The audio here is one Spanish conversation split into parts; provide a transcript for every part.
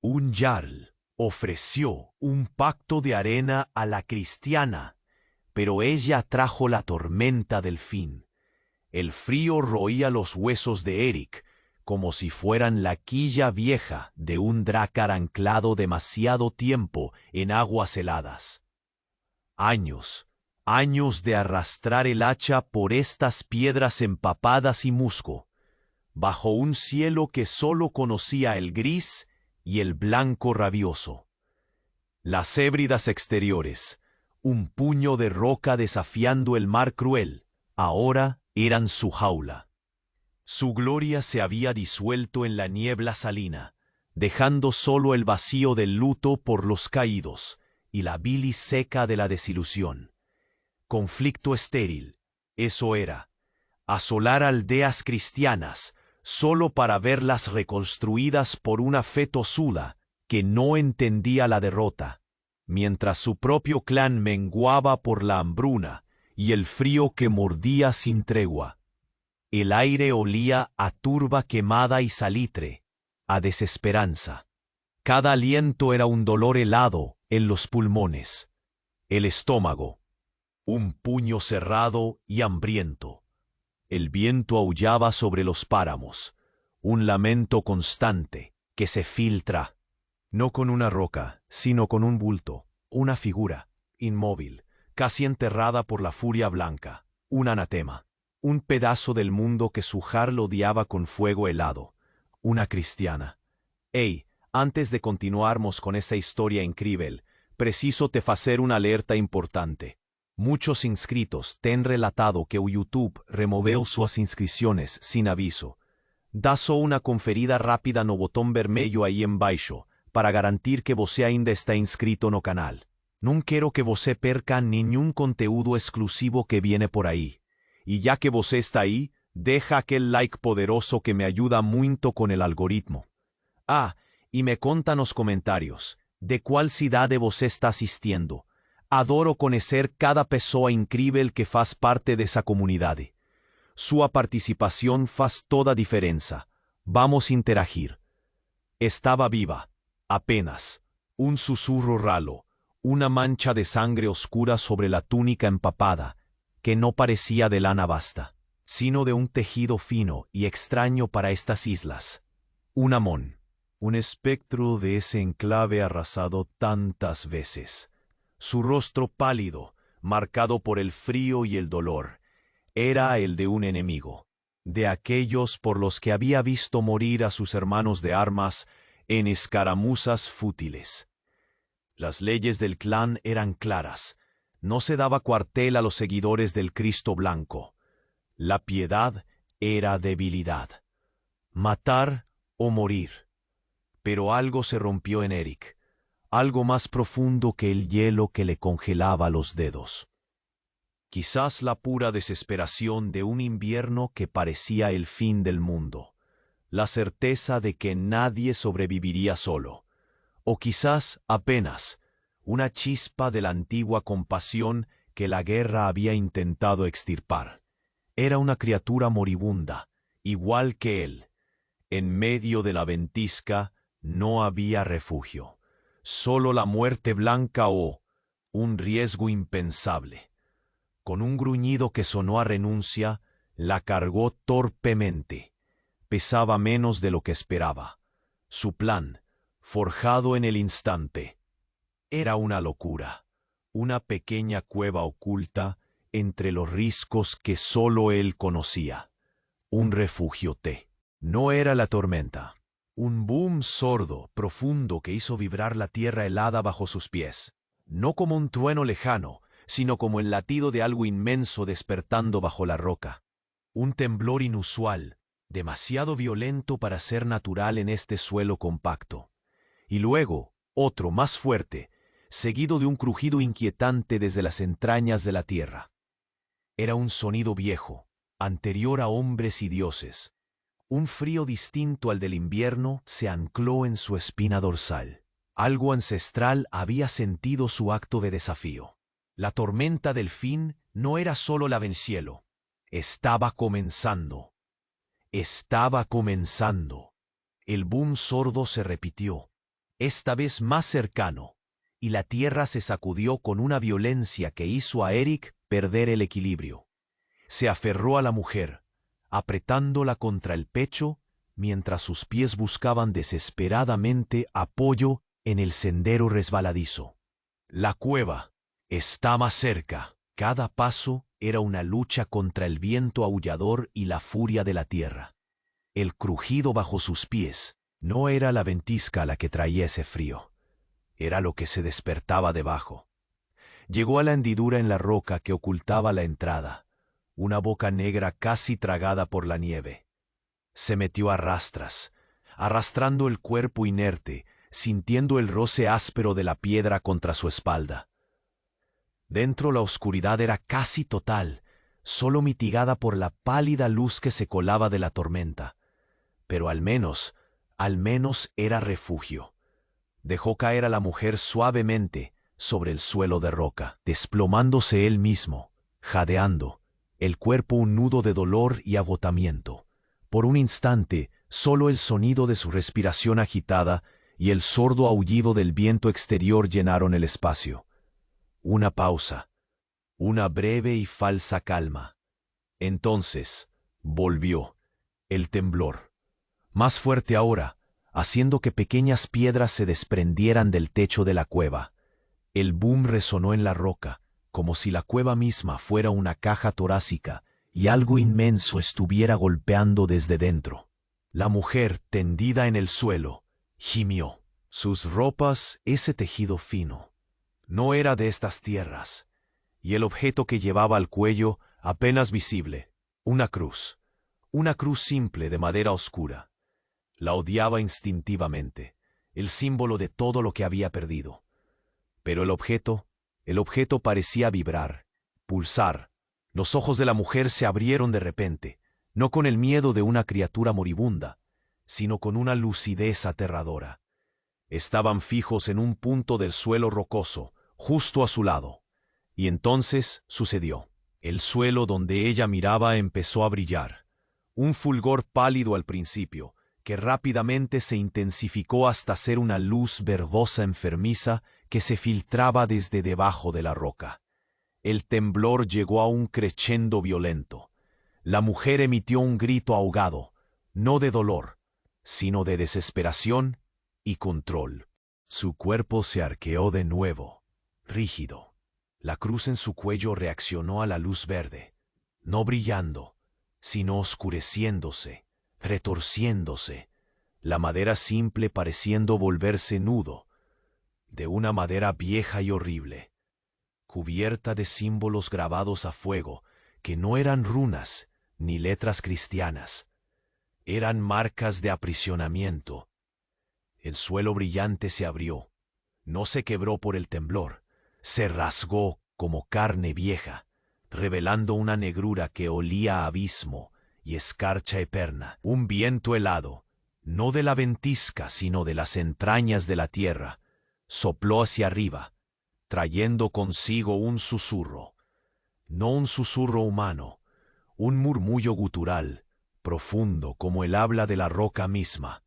Un jarl ofreció un pacto de arena a la cristiana, pero ella trajo la tormenta del fin. El frío roía los huesos de Eric, como si fueran la quilla vieja de un drácar anclado demasiado tiempo en aguas heladas. Años, años de arrastrar el hacha por estas piedras empapadas y musgo, bajo un cielo que solo conocía el gris y el blanco rabioso. Las ébridas exteriores, un puño de roca desafiando el mar cruel, ahora eran su jaula. Su gloria se había disuelto en la niebla salina, dejando solo el vacío del luto por los caídos y la bilis seca de la desilusión. Conflicto estéril, eso era. Asolar aldeas cristianas, solo para verlas reconstruidas por una fe tosuda que no entendía la derrota, mientras su propio clan menguaba por la hambruna y el frío que mordía sin tregua. El aire olía a turba quemada y salitre, a desesperanza. Cada aliento era un dolor helado en los pulmones, el estómago, un puño cerrado y hambriento. El viento aullaba sobre los páramos, un lamento constante que se filtra, no con una roca, sino con un bulto, una figura, inmóvil, casi enterrada por la furia blanca, un anatema, un pedazo del mundo que su jarl odiaba con fuego helado, una cristiana. Hey, antes de continuarmos con esa historia increíble, preciso te hacer una alerta importante. Muchos inscritos te han relatado que YouTube removeu sus inscripciones sin aviso. Da só una conferida rápida no botón vermelho aí embaixo para garantir que você ainda está inscrito no canal. Não quero que você perca nenhum conteúdo exclusivo que viene por ahí. Y ya que você está ahí, deja aquel like poderoso que me ayuda muito con el algoritmo. Ah, y me conta nos comentarios, de cuál cidade você está asistiendo. Adoro conocer cada pessoa incrível que faz parte dessa comunidade. Sua participación faz toda diferença. Vamos interagir. Estaba viva, apenas, un susurro ralo, una mancha de sangre oscura sobre la túnica empapada, que no parecía de lana basta, sino de un tejido fino y extraño para estas islas. Un amón, un espectro de ese enclave arrasado tantas veces. Su rostro pálido, marcado por el frío y el dolor, era el de un enemigo, de aquellos por los que había visto morir a sus hermanos de armas en escaramuzas fútiles. Las leyes del clan eran claras. No se daba cuartel a los seguidores del Cristo Blanco. La piedad era debilidad. Matar o morir. Pero algo se rompió en Eric. Algo más profundo que el hielo que le congelaba los dedos. Quizás la pura desesperación de un invierno que parecía el fin del mundo, la certeza de que nadie sobreviviría solo, o quizás apenas una chispa de la antigua compasión que la guerra había intentado extirpar. Era una criatura moribunda, igual que él. En medio de la ventisca no había refugio. Solo la muerte blanca o un riesgo impensable. Con un gruñido que sonó a renuncia, la cargó torpemente. Pesaba menos de lo que esperaba. Su plan, forjado en el instante, era una locura. Una pequeña cueva oculta entre los riscos que solo él conocía. Un refugio T. No era la tormenta. Un boom sordo, profundo que hizo vibrar la tierra helada bajo sus pies. No como un trueno lejano, sino como el latido de algo inmenso despertando bajo la roca. Un temblor inusual, demasiado violento para ser natural en este suelo compacto. Y luego, otro más fuerte, seguido de un crujido inquietante desde las entrañas de la tierra. Era un sonido viejo, anterior a hombres y dioses. Un frío distinto al del invierno se ancló en su espina dorsal. Algo ancestral había sentido su acto de desafío. La tormenta del fin no era solo la del cielo. Estaba comenzando. Estaba comenzando. El boom sordo se repitió. esta vez más cercano, y la tierra se sacudió con una violencia que hizo a Eric perder el equilibrio. Se aferró a la mujer, apretándola contra el pecho, mientras sus pies buscaban desesperadamente apoyo en el sendero resbaladizo. La cueva está más cerca. Cada paso era una lucha contra el viento aullador y la furia de la tierra. El crujido bajo sus pies no era la ventisca la que traía ese frío. Era lo que se despertaba debajo. Llegó a la hendidura en la roca que ocultaba la entrada, una boca negra casi tragada por la nieve. Se metió a rastras, arrastrando el cuerpo inerte, sintiendo el roce áspero de la piedra contra su espalda. Dentro la oscuridad era casi total, solo mitigada por la pálida luz que se colaba de la tormenta. Pero al menos era refugio. Dejó caer a la mujer suavemente sobre el suelo de roca, desplomándose él mismo, jadeando, el cuerpo un nudo de dolor y agotamiento. Por un instante, solo el sonido de su respiración agitada y el sordo aullido del viento exterior llenaron el espacio. Una pausa, una breve y falsa calma. Entonces, volvió, el temblor. Más fuerte ahora, haciendo que pequeñas piedras se desprendieran del techo de la cueva. El boom resonó en la roca, como si la cueva misma fuera una caja torácica y algo inmenso estuviera golpeando desde dentro. La mujer, tendida en el suelo, gimió. Sus ropas, ese tejido fino, no era de estas tierras, y el objeto que llevaba al cuello, apenas visible, una cruz simple de madera oscura. La odiaba instintivamente, el símbolo de todo lo que había perdido. Pero el objeto parecía vibrar, pulsar. Los ojos de la mujer se abrieron de repente, no con el miedo de una criatura moribunda, sino con una lucidez aterradora. Estaban fijos en un punto del suelo rocoso, justo a su lado. Y entonces sucedió. El suelo donde ella miraba empezó a brillar. Un fulgor pálido al principio, que rápidamente se intensificó hasta ser una luz verdosa enfermiza que se filtraba desde debajo de la roca. El temblor llegó a un crescendo violento. La mujer emitió un grito ahogado, no de dolor, sino de desesperación y control. Su cuerpo se arqueó de nuevo, rígido. La cruz en su cuello reaccionó a la luz verde, no brillando, sino oscureciéndose, retorciéndose, la madera simple pareciendo volverse nudo, de una madera vieja y horrible, cubierta de símbolos grabados a fuego que no eran runas ni letras cristianas, eran marcas de aprisionamiento. El suelo brillante se abrió, no se quebró por el temblor, se rasgó como carne vieja, revelando una negrura que olía a abismo y escarcha eterna. Un viento helado, no de la ventisca sino de las entrañas de la tierra, sopló hacia arriba, trayendo consigo un susurro. No un susurro humano, un murmullo gutural, profundo como el habla de la roca misma.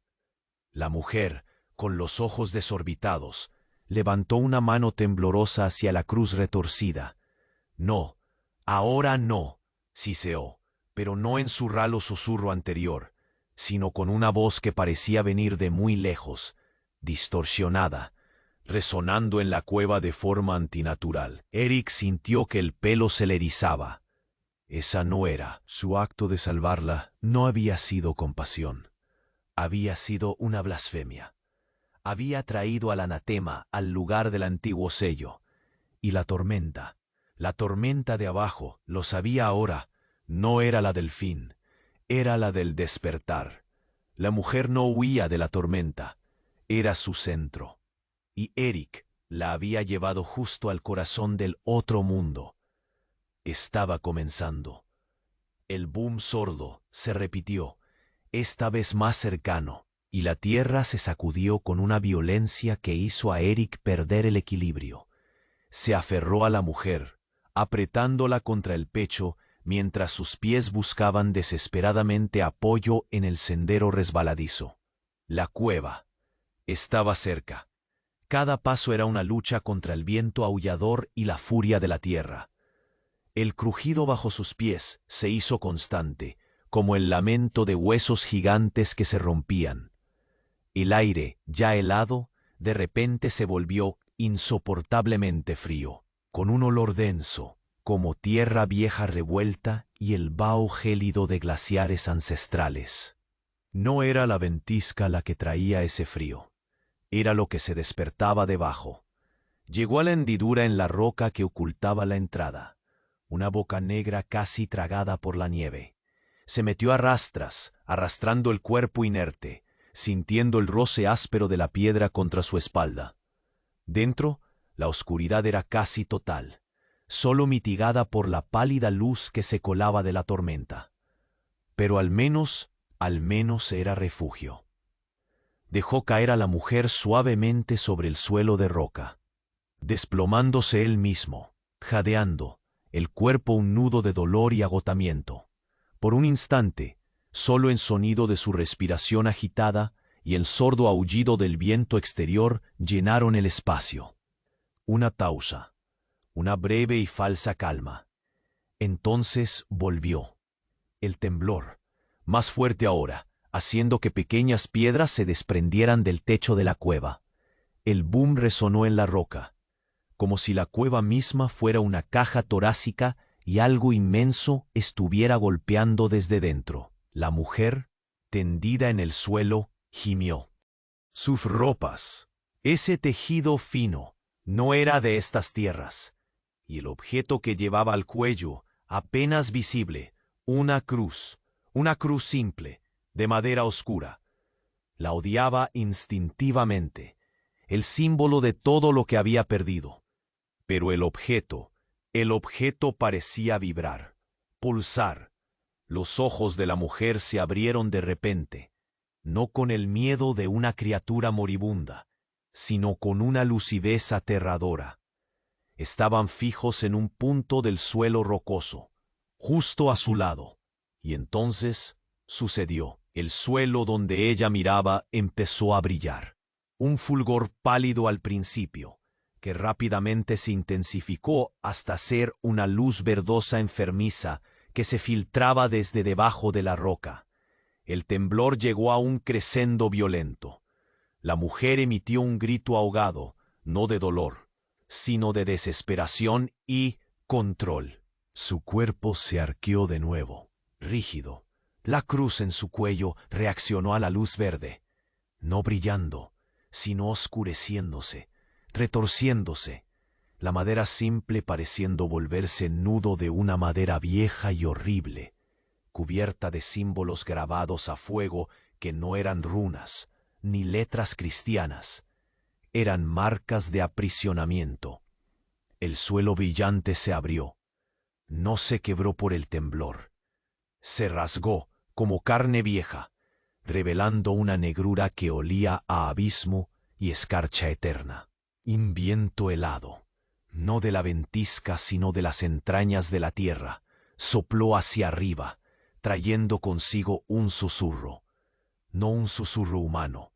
La mujer, con los ojos desorbitados, levantó una mano temblorosa hacia la cruz retorcida. No, ahora no, siseó, pero no en su ralo susurro anterior, sino con una voz que parecía venir de muy lejos, distorsionada, resonando en la cueva de forma antinatural. Eric sintió que el pelo se le erizaba. Esa no era. Su acto de salvarla no había sido compasión. Había sido una blasfemia. Había traído al anatema al lugar del antiguo sello. Y la tormenta de abajo, lo sabía ahora, no era la del fin, era la del despertar. La mujer no huía de la tormenta, era su centro. Y Eric la había llevado justo al corazón del otro mundo. Estaba comenzando. El boom sordo se repitió, esta vez más cercano, y la tierra se sacudió con una violencia que hizo a Eric perder el equilibrio. Se aferró a la mujer, apretándola contra el pecho mientras sus pies buscaban desesperadamente apoyo en el sendero resbaladizo. La cueva, Estaba cerca. Cada paso era una lucha contra el viento aullador y la furia de la tierra. El crujido bajo sus pies se hizo constante, como el lamento de huesos gigantes que se rompían. El aire, ya helado, de repente se volvió insoportablemente frío, con un olor denso, como tierra vieja revuelta y el vaho gélido de glaciares ancestrales. No era la ventisca la que traía ese frío, era lo que se despertaba debajo. Llegó a la hendidura en la roca que ocultaba la entrada, una boca negra casi tragada por la nieve. Se metió a rastras, arrastrando el cuerpo inerte, sintiendo el roce áspero de la piedra contra su espalda. Dentro, la oscuridad era casi total, solo mitigada por la pálida luz que se colaba de la tormenta. Pero al menos era refugio. Dejó caer a la mujer suavemente sobre el suelo de roca, desplomándose él mismo, jadeando, el cuerpo un nudo de dolor y agotamiento. Por un instante, solo el sonido de su respiración agitada y el sordo aullido del viento exterior llenaron el espacio. Una pausa, una breve y falsa calma. Entonces volvió. El temblor, más fuerte ahora, haciendo que pequeñas piedras se desprendieran del techo de la cueva. El boom resonó en la roca, como si la cueva misma fuera una caja torácica y algo inmenso estuviera golpeando desde dentro. La mujer, tendida en el suelo, gimió. Sus ropas, ese tejido fino, no era de estas tierras, y el objeto que llevaba al cuello, apenas visible, una cruz simple, de madera oscura. La odiaba instintivamente, el símbolo de todo lo que había perdido. Pero el objeto parecía vibrar, pulsar. Los ojos de la mujer se abrieron de repente, no con el miedo de una criatura moribunda, sino con una lucidez aterradora. Estaban fijos en un punto del suelo rocoso, justo a su lado, y entonces sucedió. El suelo donde ella miraba empezó a brillar. Un fulgor pálido al principio, que rápidamente se intensificó hasta ser una luz verdosa enfermiza que se filtraba desde debajo de la roca. El temblor llegó a un crescendo violento. La mujer emitió un grito ahogado, no de dolor, sino de desesperación y control. Su cuerpo se arqueó de nuevo, rígido. La cruz en su cuello reaccionó a la luz verde, no brillando, sino oscureciéndose, retorciéndose, la madera simple pareciendo volverse nudo de una madera vieja y horrible, cubierta de símbolos grabados a fuego que no eran runas, ni letras cristianas, eran marcas de aprisionamiento. El suelo brillante se abrió, no se quebró por el temblor, se rasgó como carne vieja, revelando una negrura que olía a abismo y escarcha eterna. Un viento helado, no de la ventisca sino de las entrañas de la tierra, sopló hacia arriba, trayendo consigo un susurro, no un susurro humano,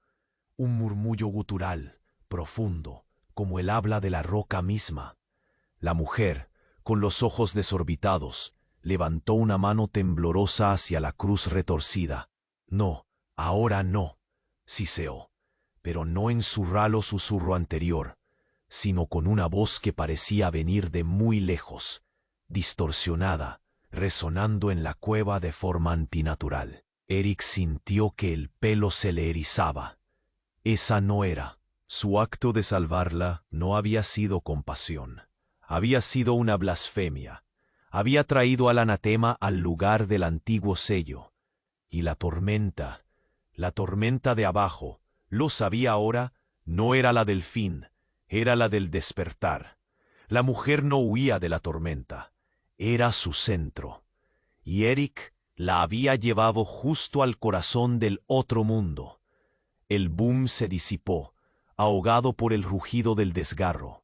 un murmullo gutural, profundo, como el habla de la roca misma. La mujer, con los ojos desorbitados, levantó una mano temblorosa hacia la cruz retorcida. No, ahora no, siseó, pero no en su ralo susurro anterior, sino con una voz que parecía venir de muy lejos, distorsionada, resonando en la cueva de forma antinatural. Eric sintió que el pelo se le erizaba. Esa no era. Su acto de salvarla no había sido compasión. Había sido una blasfemia. Había traído al anatema al lugar del antiguo sello. Y la tormenta de abajo, lo sabía ahora, no era la del fin, era la del despertar. La mujer no huía de la tormenta, era su centro. Y Eric la había llevado justo al corazón del otro mundo. El boom se disipó, ahogado por el rugido del desgarro.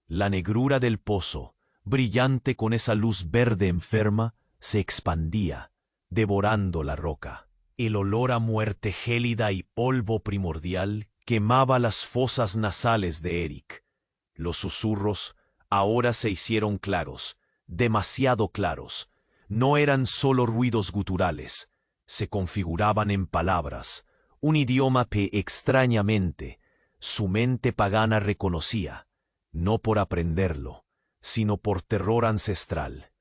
La negrura del pozo, brillante con esa luz verde enferma, se expandía, devorando la roca. El olor a muerte gélida y polvo primordial quemaba las fosas nasales de Eric. Los susurros ahora se hicieron claros, demasiado claros. No eran solo ruidos guturales, se configuraban en palabras, un idioma que extrañamente su mente pagana reconocía, no por aprenderlo, sino por terror ancestral.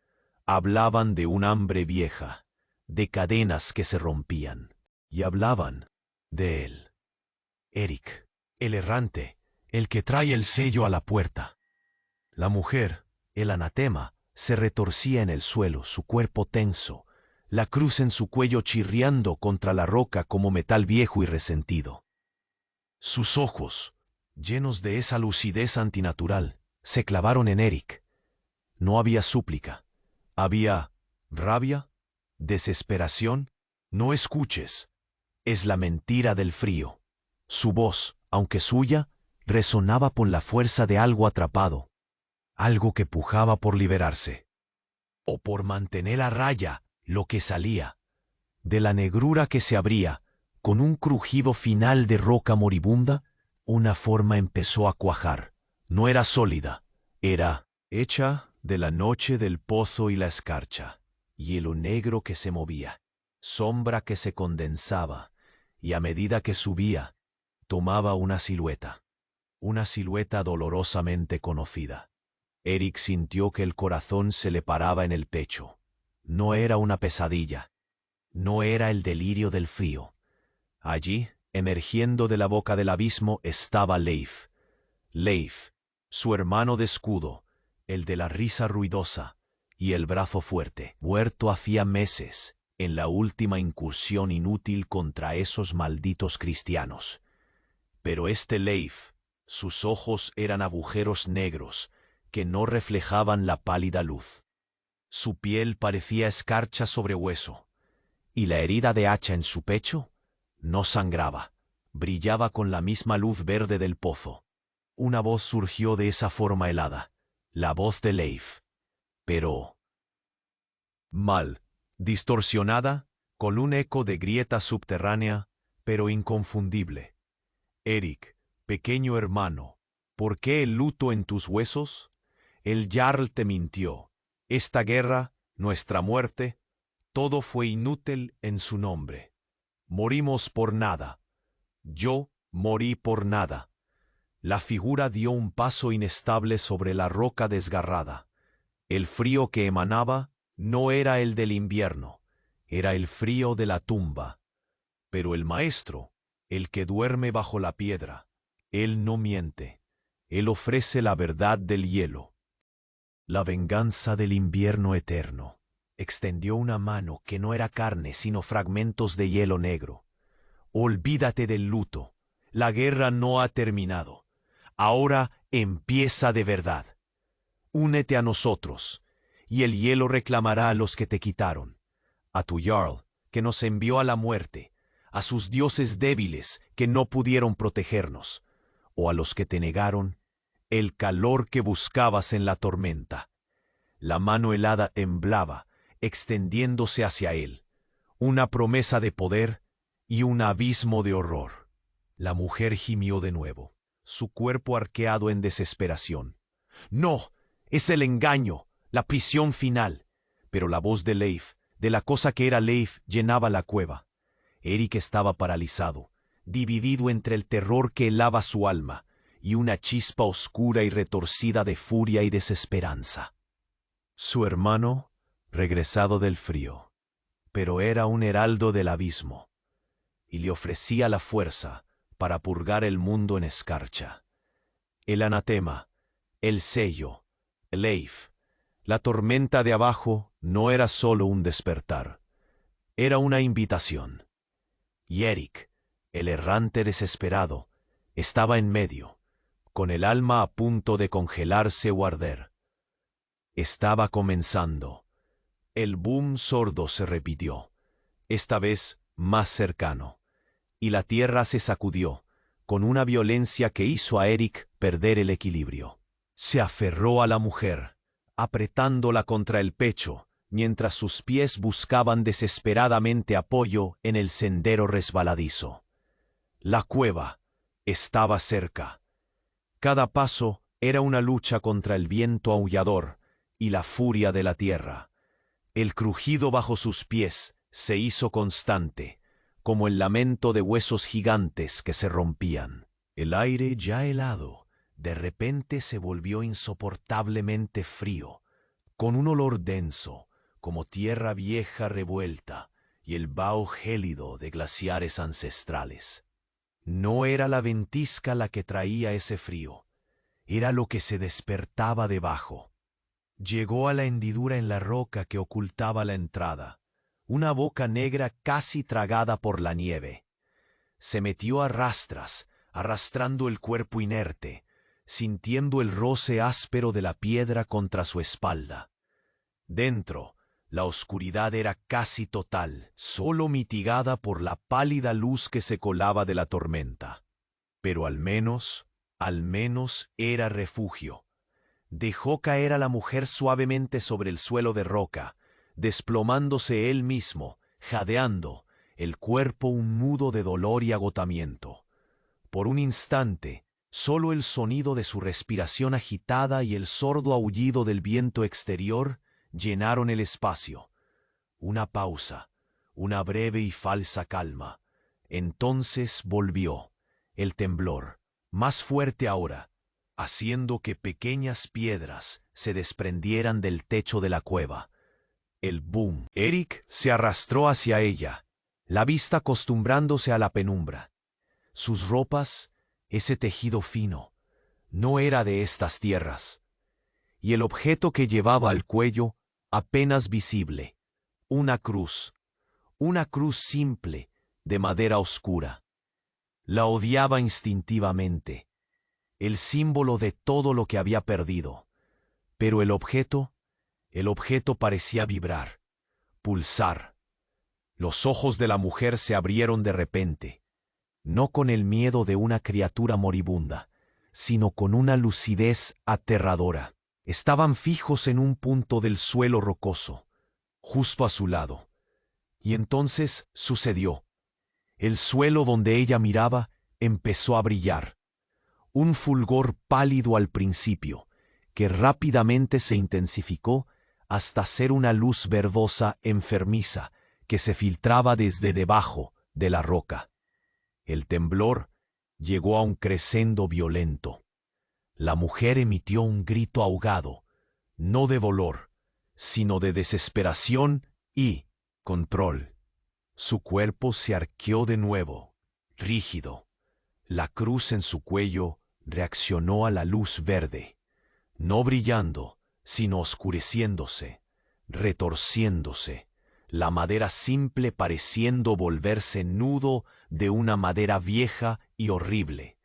Hablaban de un hambre vieja, de cadenas que se rompían, y hablaban de él. Eric, el errante, el que trae el sello a la puerta. La mujer, el anatema, se retorcía en el suelo, su cuerpo tenso, la cruz en su cuello chirriando contra la roca como metal viejo y resentido. Sus ojos, llenos de esa lucidez antinatural, se clavaron en Eric. No había súplica. Había rabia, desesperación. No escuches. Es la mentira del frío. Su voz, aunque suya, resonaba con la fuerza de algo atrapado, algo que pujaba por liberarse, o por mantener a raya lo que salía. De la negrura que se abría, con un crujido final de roca moribunda, una forma empezó a cuajar. No era sólida, era hecha de la noche del pozo y la escarcha, hielo negro que se movía, sombra que se condensaba, y a medida que subía, tomaba una silueta dolorosamente conocida. Eric sintió que el corazón se le paraba en el pecho. No era una pesadilla, no era el delirio del frío. Allí, emergiendo de la boca del abismo, estaba Leif. Leif, su hermano de escudo, el de la risa ruidosa y el brazo fuerte, muerto hacía meses en la última incursión inútil contra esos malditos cristianos. Pero este Leif, sus ojos eran agujeros negros que no reflejaban la pálida luz. Su piel parecía escarcha sobre hueso, y la herida de hacha en su pecho no sangraba, brillaba con la misma luz verde del pozo. Una voz surgió de esa forma helada, la voz de Leif, pero mal, distorsionada, con un eco de grieta subterránea, pero inconfundible. Eric, pequeño hermano, ¿por qué el luto en tus huesos? El Jarl te mintió. Esta guerra, nuestra muerte, todo fue inútil en su nombre. Morimos por nada. Yo morí por nada. La figura dio un paso inestable sobre la roca desgarrada. El frío que emanaba no era el del invierno, era el frío de la tumba. Pero el maestro, el que duerme bajo la piedra, él no miente. Él ofrece la verdad del hielo, la venganza del invierno eterno. Extendió una mano que no era carne sino fragmentos de hielo negro. Olvídate del luto. La guerra no ha terminado. Ahora empieza de verdad. Únete a nosotros, y el hielo reclamará a los que te quitaron. A tu Jarl, que nos envió a la muerte, a sus dioses débiles que no pudieron protegernos, o a los que te negaron el calor que buscabas en la tormenta. La mano helada temblaba, extendiéndose hacia él, una promesa de poder y un abismo de horror. La mujer gimió de nuevo, su cuerpo arqueado en desesperación. ¡No! Es el engaño, la prisión final. Pero la voz de Leif, de la cosa que era Leif, llenaba la cueva. Eric estaba paralizado, dividido entre el terror que helaba su alma y una chispa oscura y retorcida de furia y desesperanza. Su hermano, regresado del frío, pero era un heraldo del abismo, y le ofrecía la fuerza para purgar el mundo en escarcha. El anatema, el sello, Leif, la tormenta de abajo no era solo un despertar, era una invitación. Y Eric, el errante desesperado, estaba en medio, con el alma a punto de congelarse o arder. Estaba comenzando. El boom sordo se repitió, esta vez más cercano, y la tierra se sacudió, con una violencia que hizo a Eric perder el equilibrio. Se aferró a la mujer, apretándola contra el pecho, mientras sus pies buscaban desesperadamente apoyo en el sendero resbaladizo. La cueva, estaba cerca. Cada paso era una lucha contra el viento aullador y la furia de la tierra. El crujido bajo sus pies se hizo constante, como el lamento de huesos gigantes que se rompían. El aire, ya helado, de repente se volvió insoportablemente frío, con un olor denso, como tierra vieja revuelta, y el vaho gélido de glaciares ancestrales. No era la ventisca la que traía ese frío, era lo que se despertaba debajo. Llegó a la hendidura en la roca que ocultaba la entrada, una boca negra casi tragada por la nieve. Se metió a rastras, arrastrando el cuerpo inerte, sintiendo el roce áspero de la piedra contra su espalda. Dentro, la oscuridad era casi total, solo mitigada por la pálida luz que se colaba de la tormenta. Pero al menos era refugio. Dejó caer a la mujer suavemente sobre el suelo de roca, desplomándose él mismo, jadeando, el cuerpo un nudo de dolor y agotamiento. Por un instante, solo el sonido de su respiración agitada y el sordo aullido del viento exterior llenaron el espacio. Una pausa, una breve y falsa calma. Entonces volvió, el temblor, más fuerte ahora, haciendo que pequeñas piedras se desprendieran del techo de la cueva. El boom. Eric se arrastró hacia ella, la vista acostumbrándose a la penumbra. Sus ropas, ese tejido fino, no era de estas tierras. Y el objeto que llevaba al cuello, apenas visible, una cruz simple, de madera oscura. La odiaba instintivamente, el símbolo de todo lo que había perdido. Pero el objeto parecía vibrar, pulsar. Los ojos de la mujer se abrieron de repente, no con el miedo de una criatura moribunda, sino con una lucidez aterradora. Estaban fijos en un punto del suelo rocoso, justo a su lado. Y entonces sucedió. El suelo donde ella miraba empezó a brillar. Un fulgor pálido al principio, que rápidamente se intensificó hasta ser una luz verdosa enfermiza que se filtraba desde debajo de la roca. El temblor llegó a un crescendo violento. La mujer emitió un grito ahogado, no de dolor, sino de desesperación y control. Su cuerpo se arqueó de nuevo, rígido. La cruz en su cuello reaccionó a la luz verde, no brillando, sino oscureciéndose, retorciéndose, la madera simple pareciendo volverse nudo de una madera vieja y horrible,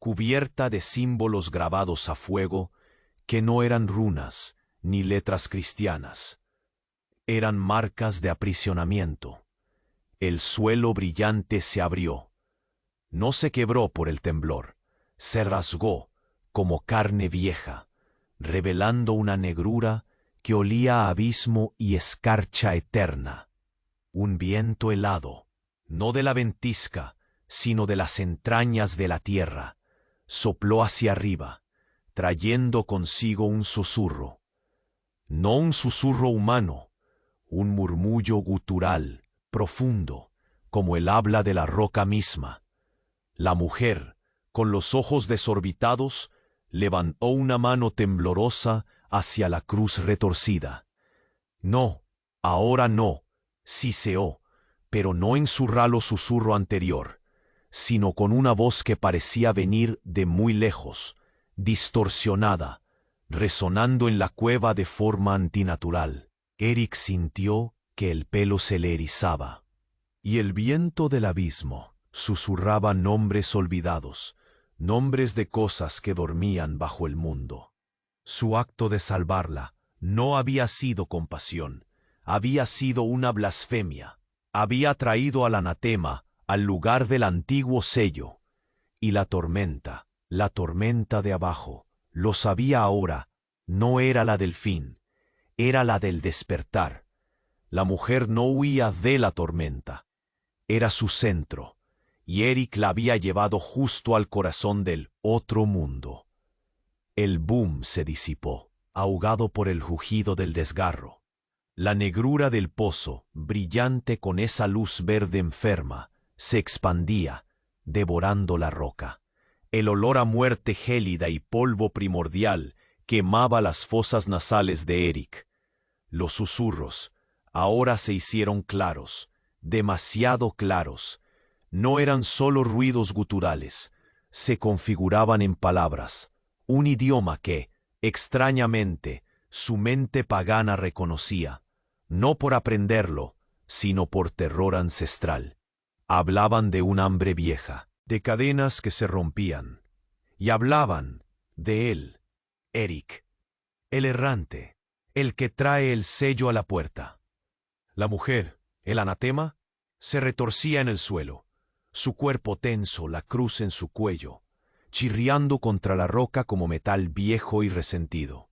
cubierta de símbolos grabados a fuego que no eran runas ni letras cristianas. Eran marcas de aprisionamiento. El suelo brillante se abrió. No se quebró por el temblor, se rasgó como carne vieja, revelando una negrura que olía a abismo y escarcha eterna. Un viento helado, no de la ventisca, sino de las entrañas de la tierra, sopló hacia arriba, trayendo consigo un susurro. No un susurro humano, un murmullo gutural, profundo, como el habla de la roca misma. La mujer, con los ojos desorbitados, levantó una mano temblorosa hacia la cruz retorcida. No, ahora no, siseó, pero no en su ralo susurro anterior, sino con una voz que parecía venir de muy lejos, distorsionada, resonando en la cueva de forma antinatural. Eric sintió que el pelo se le erizaba, y el viento del abismo susurraba nombres olvidados, nombres de cosas que dormían bajo el mundo. Su acto de salvarla no había sido compasión, había sido una blasfemia. Había traído al anatema al lugar del antiguo sello. Y la tormenta de abajo, lo sabía ahora, no era la del fin, era la del despertar. La mujer no huía de la tormenta, era su centro, y Eric la había llevado justo al corazón del otro mundo. El boom se disipó, ahogado por el rugido del desgarro. La negrura del pozo, brillante con esa luz verde enferma, se expandía, devorando la roca. El olor a muerte gélida y polvo primordial quemaba las fosas nasales de Eric. Los susurros ahora se hicieron claros, demasiado claros. No eran solo ruidos guturales, se configuraban en palabras, un idioma que, extrañamente, su mente pagana reconocía, no por aprenderlo, sino por terror ancestral. Hablaban de un hambre vieja, de cadenas que se rompían, y hablaban de él, Eric, el errante, el que trae el sello a la puerta. La mujer, el anatema, se retorcía en el suelo, su cuerpo tenso, la cruz en su cuello, chirriando contra la roca como metal viejo y resentido.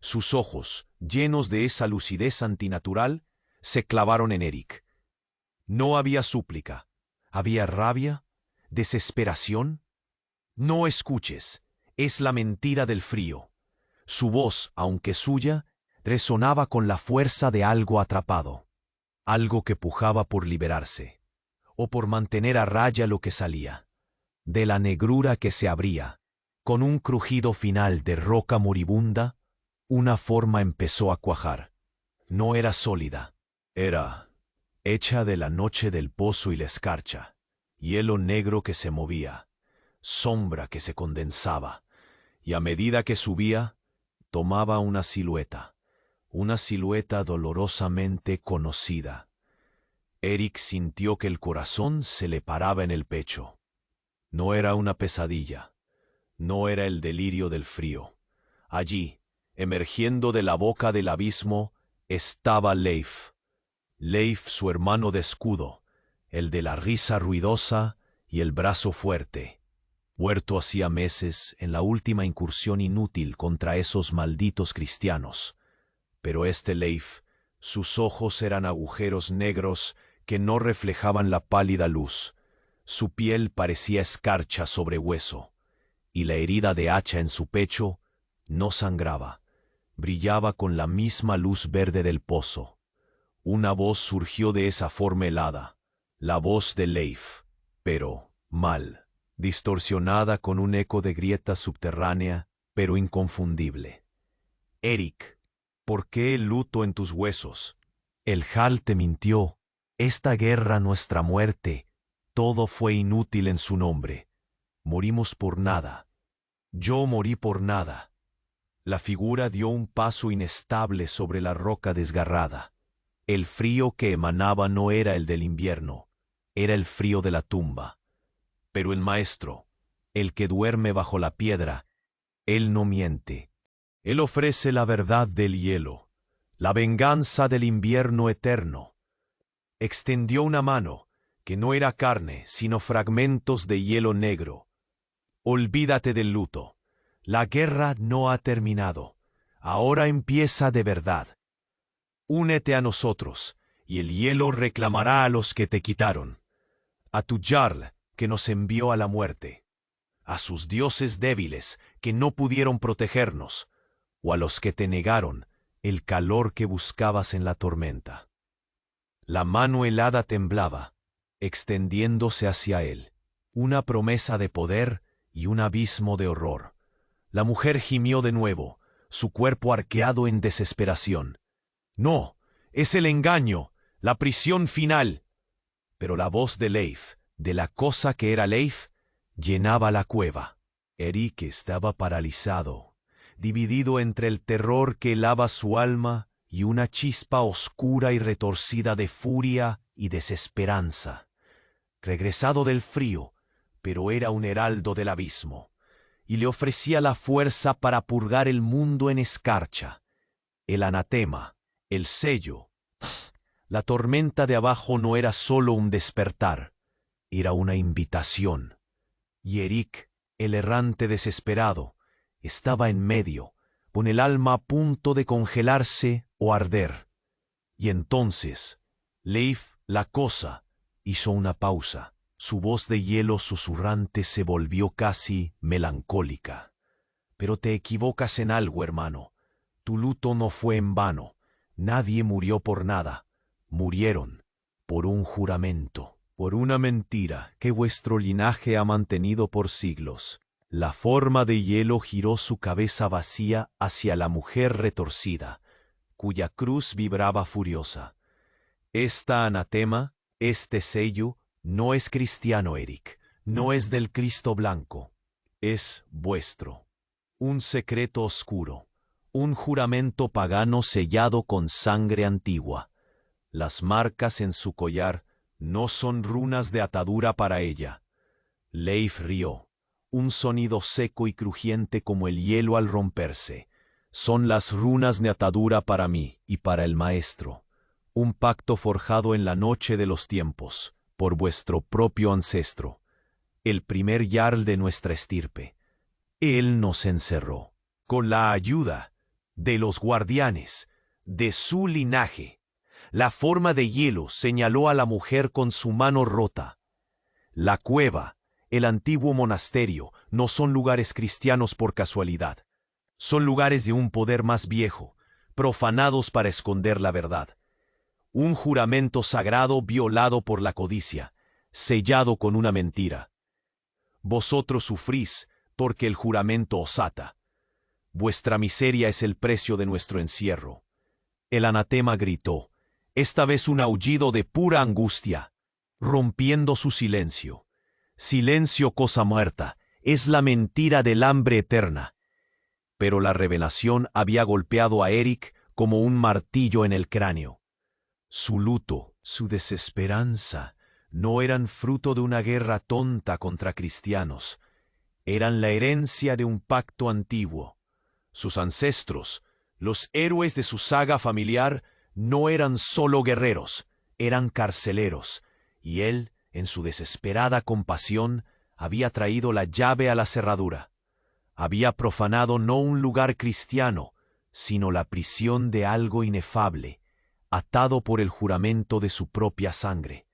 Sus ojos, llenos de esa lucidez antinatural, se clavaron en Eric. No había súplica, había rabia, desesperación. No escuches, es la mentira del frío. Su voz, aunque suya, resonaba con la fuerza de algo atrapado, algo que pujaba por liberarse, o por mantener a raya lo que salía. De la negrura que se abría, con un crujido final de roca moribunda, una forma empezó a cuajar. No era sólida, era hecha de la noche del pozo y la escarcha, hielo negro que se movía, sombra que se condensaba, y a medida que subía, tomaba una silueta dolorosamente conocida. Eric sintió que el corazón se le paraba en el pecho. No era una pesadilla, no era el delirio del frío. Allí, emergiendo de la boca del abismo, estaba Leif. Leif, su hermano de escudo, el de la risa ruidosa y el brazo fuerte. Muerto hacía meses en la última incursión inútil contra esos malditos cristianos. Pero este Leif, sus ojos eran agujeros negros que no reflejaban la pálida luz. Su piel parecía escarcha sobre hueso, y la herida de hacha en su pecho no sangraba, brillaba con la misma luz verde del pozo. Una voz surgió de esa forma helada, la voz de Leif, pero mal, distorsionada con un eco de grieta subterránea, pero inconfundible. Eric, ¿por qué el luto en tus huesos? El Jal te mintió. Esta guerra, nuestra muerte, todo fue inútil en su nombre. Morimos por nada. Yo morí por nada. La figura dio un paso inestable sobre la roca desgarrada. El frío que emanaba no era el del invierno, era el frío de la tumba. Pero el maestro, el que duerme bajo la piedra, él no miente. Él ofrece la verdad del hielo, la venganza del invierno eterno. Extendió una mano, que no era carne, sino fragmentos de hielo negro. Olvídate del luto. La guerra no ha terminado. Ahora empieza de verdad. Únete a nosotros, y el hielo reclamará a los que te quitaron. A tu Jarl, que nos envió a la muerte. A sus dioses débiles, que no pudieron protegernos. O a los que te negaron el calor que buscabas en la tormenta. La mano helada temblaba, extendiéndose hacia él, una promesa de poder y un abismo de horror. La mujer gimió de nuevo, su cuerpo arqueado en desesperación. No, es el engaño, la prisión final. Pero la voz de Leif, de la cosa que era Leif, llenaba la cueva. Eric estaba paralizado, dividido entre el terror que helaba su alma y una chispa oscura y retorcida de furia y desesperanza. Regresado del frío, pero era un heraldo del abismo, y le ofrecía la fuerza para purgar el mundo en escarcha. El anatema, el sello. La tormenta de abajo no era solo un despertar, era una invitación. Y Eric, el errante desesperado, estaba en medio, con el alma a punto de congelarse o arder. Y entonces, Leif, la cosa, hizo una pausa. Su voz de hielo susurrante se volvió casi melancólica. Pero te equivocas en algo, hermano. Tu luto no fue en vano. Nadie murió por nada. Murieron por un juramento, por una mentira que vuestro linaje ha mantenido por siglos. La forma de hielo giró su cabeza vacía hacia la mujer retorcida, cuya cruz vibraba furiosa. Esta anatema, este sello, no es cristiano, Eric. No es del Cristo blanco. Es vuestro. Un secreto oscuro. Un juramento pagano sellado con sangre antigua. Las marcas en su collar no son runas de atadura para ella. Leif rió. Un sonido seco y crujiente como el hielo al romperse. Son las runas de atadura para mí y para el maestro. Un pacto forjado en la noche de los tiempos, por vuestro propio ancestro, el primer jarl de nuestra estirpe. Él nos encerró, con la ayuda de los guardianes, de su linaje. La forma de hielo señaló a la mujer con su mano rota. La cueva, el antiguo monasterio, no son lugares cristianos por casualidad. Son lugares de un poder más viejo, profanados para esconder la verdad. Un juramento sagrado violado por la codicia, sellado con una mentira. Vosotros sufrís porque el juramento os ata. Vuestra miseria es el precio de nuestro encierro. El anatema gritó, esta vez un aullido de pura angustia, rompiendo su silencio. Silencio, cosa muerta, es la mentira del hambre eterna. Pero la revelación había golpeado a Eric como un martillo en el cráneo. Su luto, su desesperanza, no eran fruto de una guerra tonta contra cristianos. Eran la herencia de un pacto antiguo. Sus ancestros, los héroes de su saga familiar, no eran solo guerreros, eran carceleros, y él, en su desesperada compasión, había traído la llave a la cerradura. Había profanado no un lugar cristiano, sino la prisión de algo inefable, atado por el juramento de su propia sangre.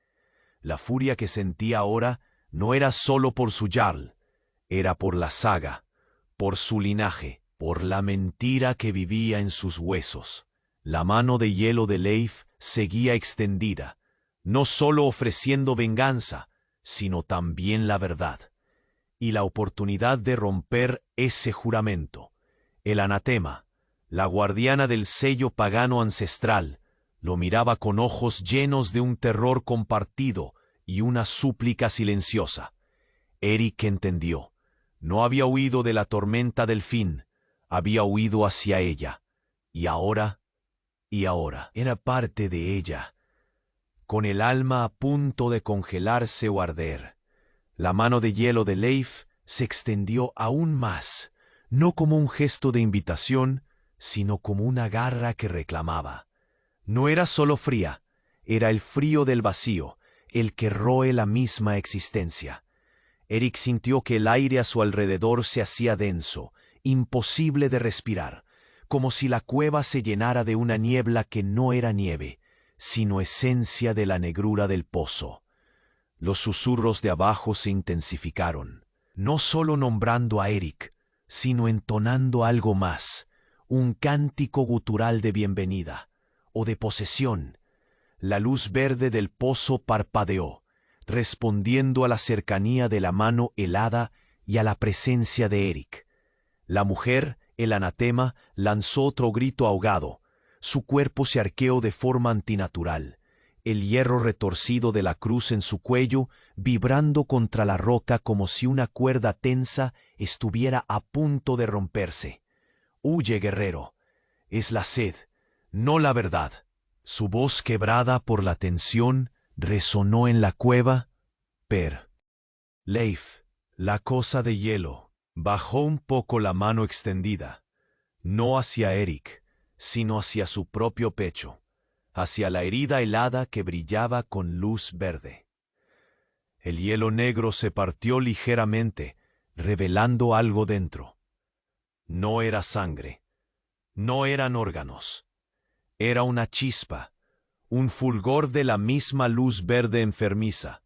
La furia que sentía ahora no era solo por su jarl, era por la saga, por su linaje, por la mentira que vivía en sus huesos. La mano de hielo de Leif seguía extendida, no solo ofreciendo venganza, sino también la verdad, y la oportunidad de romper ese juramento. El anatema, la guardiana del sello pagano ancestral, lo miraba con ojos llenos de un terror compartido y una súplica silenciosa. Eric entendió. No había huido de la tormenta del fin, había huido hacia ella. Y ahora era parte de ella, con el alma a punto de congelarse o arder. La mano de hielo de Leif se extendió aún más, no como un gesto de invitación, sino como una garra que reclamaba. No era solo fría, era el frío del vacío, el que roe la misma existencia. Eric sintió que el aire a su alrededor se hacía denso, imposible de respirar, como si la cueva se llenara de una niebla que no era nieve, sino esencia de la negrura del pozo. Los susurros de abajo se intensificaron, no solo nombrando a Eric, sino entonando algo más, un cántico gutural de bienvenida, o de posesión. La luz verde del pozo parpadeó, respondiendo a la cercanía de la mano helada y a la presencia de Eric. La mujer, el anatema, lanzó otro grito ahogado. Su cuerpo se arqueó de forma antinatural, el hierro retorcido de la cruz en su cuello vibrando contra la roca como si una cuerda tensa estuviera a punto de romperse. «Huye, guerrero. Es la sed, no la verdad». Su voz quebrada por la tensión resonó en la cueva. Leif, la cosa de hielo, bajó un poco la mano extendida, no hacia Eric, sino hacia su propio pecho, hacia la herida helada que brillaba con luz verde. El hielo negro se partió ligeramente, revelando algo dentro. No era sangre, no eran órganos. Era una chispa, un fulgor de la misma luz verde enfermiza.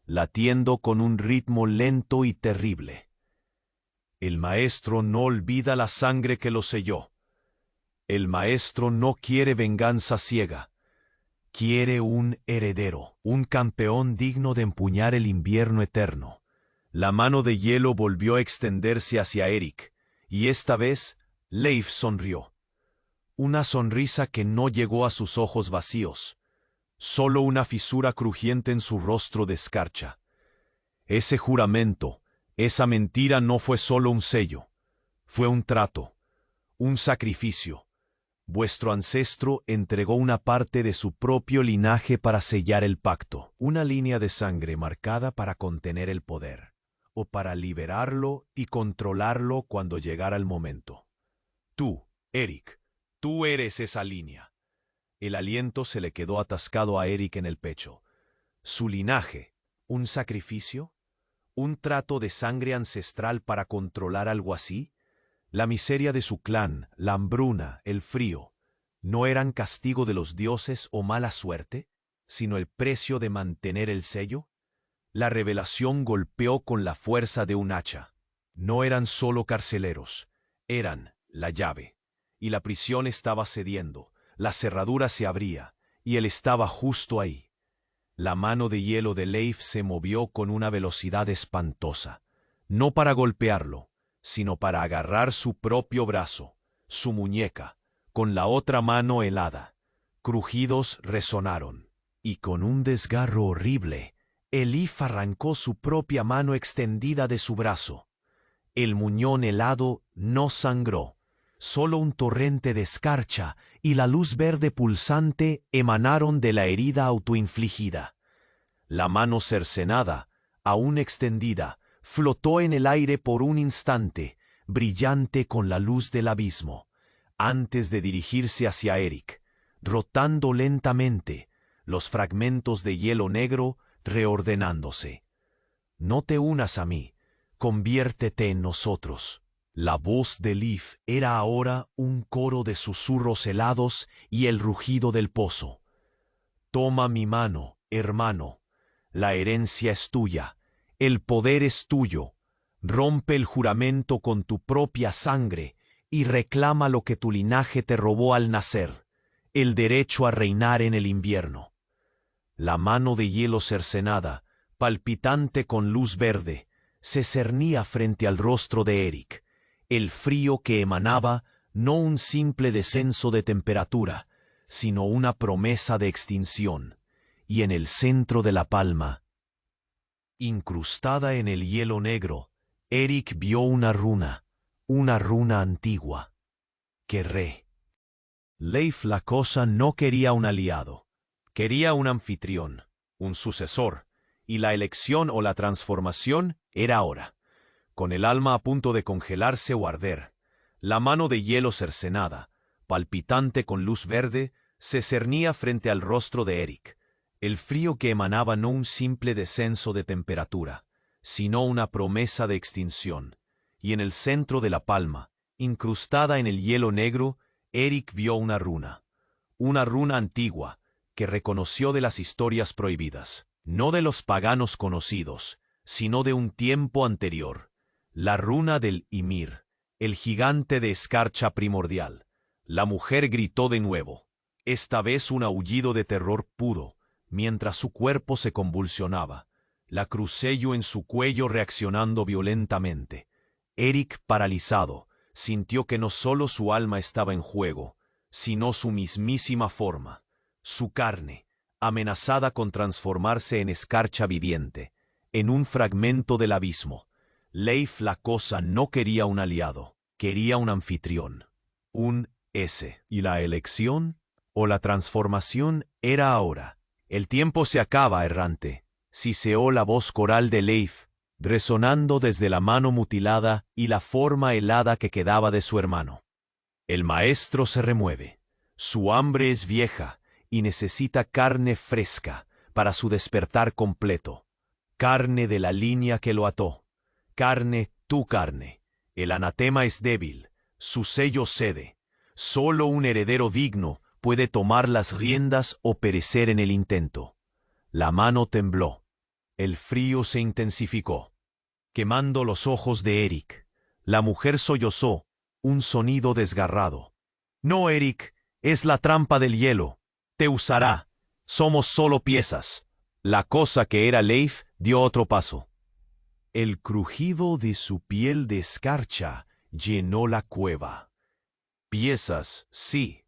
latiendo con un ritmo lento y terrible. El maestro no olvida la sangre que lo selló. El maestro no quiere venganza ciega. Quiere un heredero, un campeón digno de empuñar el invierno eterno. La mano de hielo volvió a extenderse hacia Eric, y esta vez Leif sonrió. Una sonrisa que no llegó a sus ojos vacíos, solo una fisura crujiente en su rostro de escarcha. Ese juramento, esa mentira no fue solo un sello, fue un trato, un sacrificio. Vuestro ancestro entregó una parte de su propio linaje para sellar el pacto, una línea de sangre marcada para contener el poder, o para liberarlo y controlarlo cuando llegara el momento. Tú, Eric, tú eres esa línea. El aliento se le quedó atascado a Eric en el pecho. Su linaje, ¿un sacrificio? ¿Un trato de sangre ancestral para controlar algo así? La miseria de su clan, la hambruna, el frío, ¿no eran castigo de los dioses o mala suerte, sino el precio de mantener el sello? La revelación golpeó con la fuerza de un hacha. No eran solo carceleros, eran la llave. Y la prisión estaba cediendo, la cerradura se abría, y él estaba justo ahí. La mano de hielo de Leif se movió con una velocidad espantosa, no para golpearlo, sino para agarrar su propio brazo, su muñeca, con la otra mano helada. Crujidos resonaron, y con un desgarro horrible, Leif arrancó su propia mano extendida de su brazo. El muñón helado no sangró, solo un torrente de escarcha y la luz verde pulsante emanaron de la herida autoinfligida. La mano cercenada, aún extendida, flotó en el aire por un instante, brillante con la luz del abismo, antes de dirigirse hacia Eric, rotando lentamente, los fragmentos de hielo negro reordenándose. No te unas a mí, conviértete en nosotros. La voz de Leif era ahora un coro de susurros helados y el rugido del pozo. Toma mi mano, hermano. La herencia es tuya, el poder es tuyo. Rompe el juramento con tu propia sangre y reclama lo que tu linaje te robó al nacer, el derecho a reinar en el invierno. La mano de hielo cercenada, palpitante con luz verde, se cernía frente al rostro de Eric. El frío que emanaba, no un simple descenso de temperatura, sino una promesa de extinción. Y en el centro de la palma, incrustada en el hielo negro, Eric vio una runa antigua. Querré. Leif la Cosa no quería un aliado, quería un anfitrión, un sucesor, y la elección o la transformación era ahora. Con el alma a punto de congelarse o arder, la mano de hielo cercenada, palpitante con luz verde, se cernía frente al rostro de Eric. El frío que emanaba no un simple descenso de temperatura, sino una promesa de extinción. Y en el centro de la palma, incrustada en el hielo negro, Eric vio una runa antigua, que reconoció de las historias prohibidas, no de los paganos conocidos, sino de un tiempo anterior. La runa del Ymir, el gigante de escarcha primordial. La mujer gritó de nuevo, esta vez un aullido de terror puro, mientras su cuerpo se convulsionaba, la crucello en su cuello reaccionando violentamente. Eric, paralizado, sintió que no solo su alma estaba en juego, sino su mismísima forma, su carne, amenazada con transformarse en escarcha viviente, en un fragmento del abismo. Leif la Cosa no quería un aliado, quería un anfitrión, un S. Y la elección o la transformación era ahora. El tiempo se acaba, errante, siseó la voz coral de Leif, resonando desde la mano mutilada y la forma helada que quedaba de su hermano. El maestro se remueve. Su hambre es vieja y necesita carne fresca para su despertar completo. Carne de la línea que lo ató. Carne, tu carne. El anatema es débil. Su sello cede. Solo un heredero digno puede tomar las riendas o perecer en el intento. La mano tembló. El frío se intensificó, quemando los ojos de Eric. La mujer sollozó, un sonido desgarrado. No, Eric, es la trampa del hielo. Te usará. Somos solo piezas. La cosa que era Leif dio otro paso. El crujido de su piel de escarcha llenó la cueva. Piezas, sí.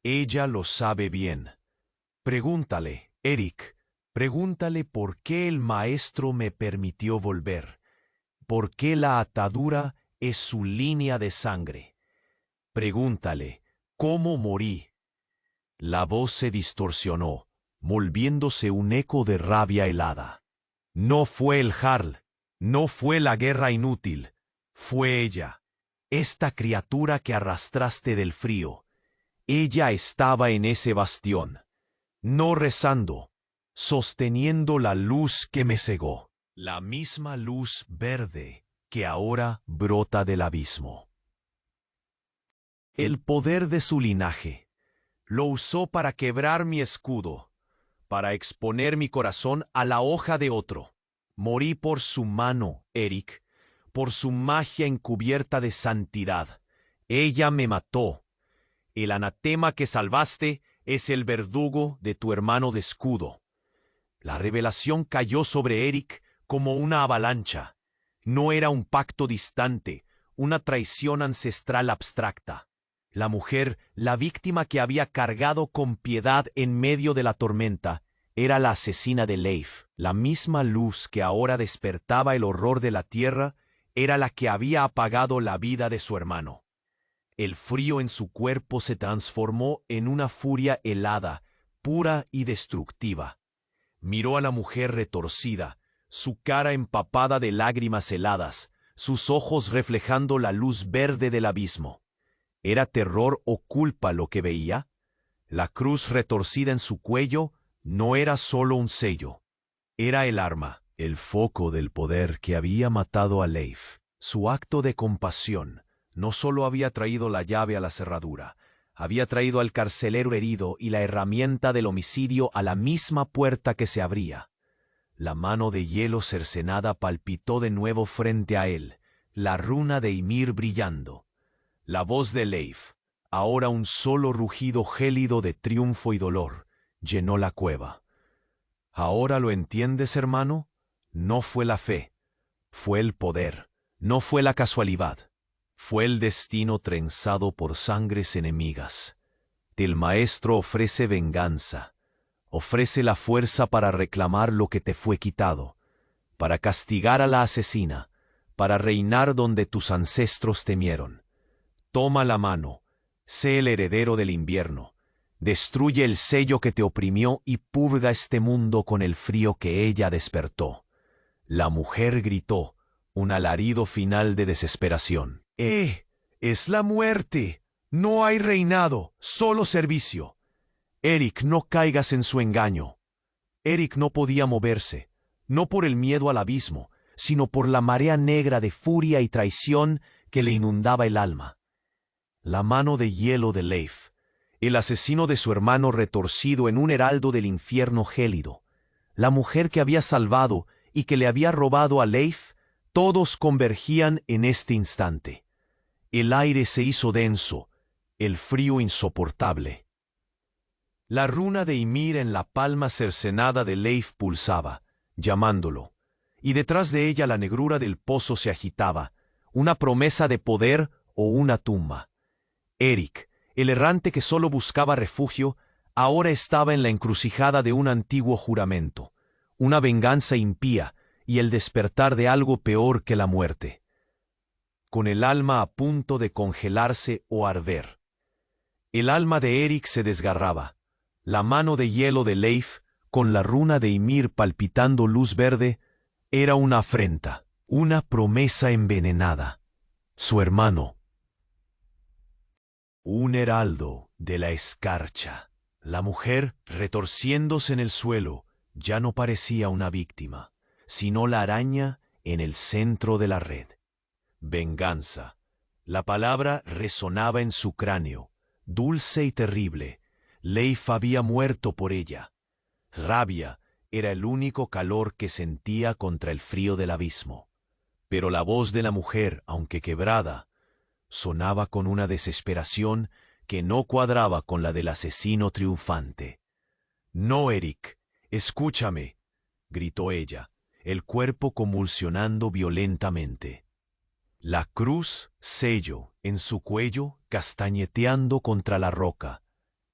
Ella lo sabe bien. Pregúntale, Eric, pregúntale por qué el maestro me permitió volver. ¿Por qué la atadura es su línea de sangre? Pregúntale, ¿cómo morí? La voz se distorsionó, volviéndose un eco de rabia helada. No fue el Jarl, no fue la guerra inútil, fue ella, esta criatura que arrastraste del frío. Ella estaba en ese bastión, no rezando, sosteniendo la luz que me cegó, la misma luz verde que ahora brota del abismo. El poder de su linaje lo usó para quebrar mi escudo, para exponer mi corazón a la hoja de otro. Morí por su mano, Eric, por su magia encubierta de santidad. Ella me mató. El anatema que salvaste es el verdugo de tu hermano de escudo. La revelación cayó sobre Eric como una avalancha. No era un pacto distante, una traición ancestral abstracta. La mujer, la víctima que había cargado con piedad en medio de la tormenta, era la asesina de Leif. La misma luz que ahora despertaba el horror de la tierra era la que había apagado la vida de su hermano. El frío en su cuerpo se transformó en una furia helada, pura y destructiva. Miró a la mujer retorcida, su cara empapada de lágrimas heladas, sus ojos reflejando la luz verde del abismo. ¿Era terror o culpa lo que veía? La cruz retorcida en su cuello no era solo un sello. Era el arma, el foco del poder que había matado a Leif. Su acto de compasión no solo había traído la llave a la cerradura, había traído al carcelero herido y la herramienta del homicidio a la misma puerta que se abría. La mano de hielo cercenada palpitó de nuevo frente a él, la runa de Ymir brillando. La voz de Leif, ahora un solo rugido gélido de triunfo y dolor, llenó la cueva. ¿Ahora lo entiendes, hermano? No fue la fe, fue el poder, no fue la casualidad, fue el destino trenzado por sangres enemigas. El maestro ofrece venganza, ofrece la fuerza para reclamar lo que te fue quitado, para castigar a la asesina, para reinar donde tus ancestros temieron. Toma la mano, sé el heredero del invierno, destruye el sello que te oprimió y purga este mundo con el frío que ella despertó. La mujer gritó, un alarido final de desesperación. Es la muerte. No hay reinado, solo servicio. Eric, no caigas en su engaño. Eric no podía moverse, no por el miedo al abismo, sino por la marea negra de furia y traición que le inundaba el alma. La mano de hielo de Leif, el asesino de su hermano retorcido en un heraldo del infierno gélido, la mujer que había salvado y que le había robado a Leif, todos convergían en este instante. El aire se hizo denso, el frío insoportable. La runa de Ymir en la palma cercenada de Leif pulsaba, llamándolo, y detrás de ella la negrura del pozo se agitaba, una promesa de poder o una tumba. Eric, el errante que solo buscaba refugio, ahora estaba en la encrucijada de un antiguo juramento, una venganza impía y el despertar de algo peor que la muerte. Con el alma a punto de congelarse o arder. El alma de Eric se desgarraba. La mano de hielo de Leif, con la runa de Ymir palpitando luz verde, era una afrenta, una promesa envenenada. Su hermano. Un heraldo de la escarcha. La mujer, retorciéndose en el suelo, ya no parecía una víctima, sino la araña en el centro de la red. Venganza. La palabra resonaba en su cráneo, dulce y terrible. Leif había muerto por ella. Rabia, era el único calor que sentía contra el frío del abismo. Pero la voz de la mujer, aunque quebrada, sonaba con una desesperación que no cuadraba con la del asesino triunfante. «No, Eric, escúchame», gritó ella, el cuerpo convulsionando violentamente. La cruz sello en su cuello castañeteando contra la roca.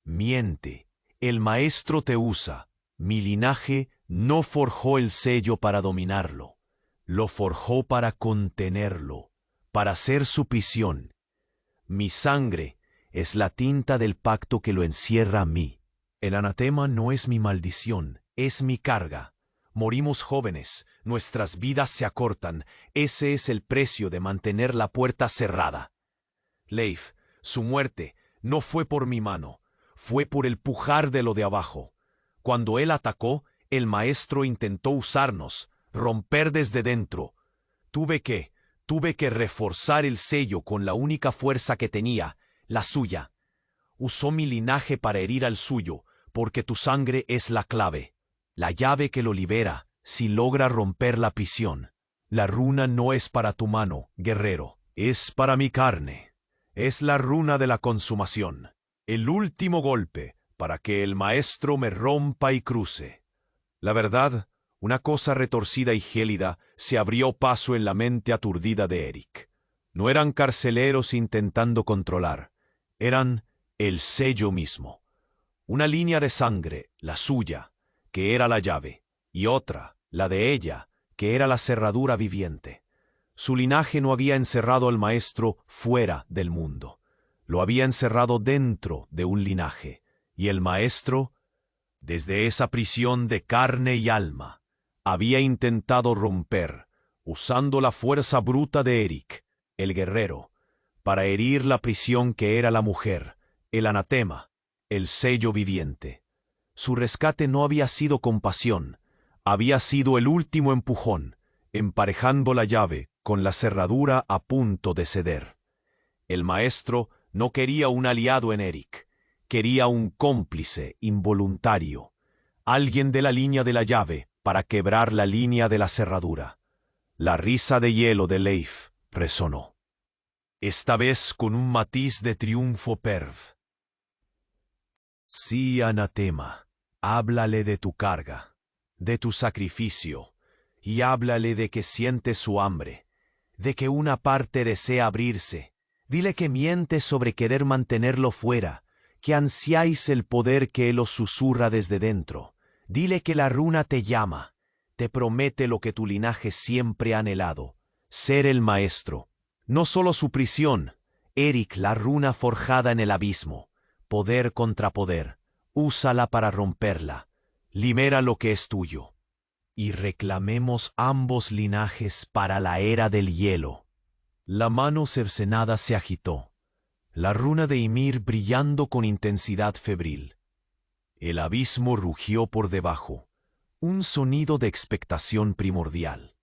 «Miente, el maestro te usa. Mi linaje no forjó el sello para dominarlo. Lo forjó para contenerlo, para ser su prisión. Mi sangre es la tinta del pacto que lo encierra a mí. El anatema no es mi maldición, es mi carga. Morimos jóvenes, nuestras vidas se acortan. Ese es el precio de mantener la puerta cerrada. Leif, su muerte no fue por mi mano, fue por el pujar de lo de abajo. Cuando él atacó, el maestro intentó usarnos, romper desde dentro. Tuve que reforzar el sello con la única fuerza que tenía, la suya. Usó mi linaje para herir al suyo, porque tu sangre es la clave, la llave que lo libera si logra romper la prisión. La runa no es para tu mano, guerrero, es para mi carne. Es la runa de la consumación, el último golpe para que el maestro me rompa y cruce. La verdad, una cosa retorcida y gélida se abrió paso en la mente aturdida de Eric. No eran carceleros intentando controlar, eran el sello mismo. Una línea de sangre, la suya, que era la llave, y otra, la de ella, que era la cerradura viviente. Su linaje no había encerrado al maestro fuera del mundo, lo había encerrado dentro de un linaje, y el maestro, desde esa prisión de carne y alma, había intentado romper, usando la fuerza bruta de Eric, el guerrero, para herir la prisión que era la mujer, el anatema, el sello viviente. Su rescate no había sido compasión, había sido el último empujón, emparejando la llave con la cerradura a punto de ceder. El maestro no quería un aliado en Eric, quería un cómplice involuntario, alguien de la línea de la llave para quebrar la línea de la cerradura. La risa de hielo de Leif resonó, esta vez con un matiz de triunfo perv. Sí, anatema, háblale de tu carga, de tu sacrificio, y háblale de que sientes su hambre, de que una parte desea abrirse. Dile que mientes sobre querer mantenerlo fuera, que ansiáis el poder que él os susurra desde dentro. Dile que la runa te llama, te promete lo que tu linaje siempre ha anhelado, ser el maestro. No solo su prisión, Eric, la runa forjada en el abismo, poder contra poder, úsala para romperla, libera lo que es tuyo. Y reclamemos ambos linajes para la era del hielo. La mano cercenada se agitó, la runa de Ymir brillando con intensidad febril. El abismo rugió por debajo, un sonido de expectación primordial.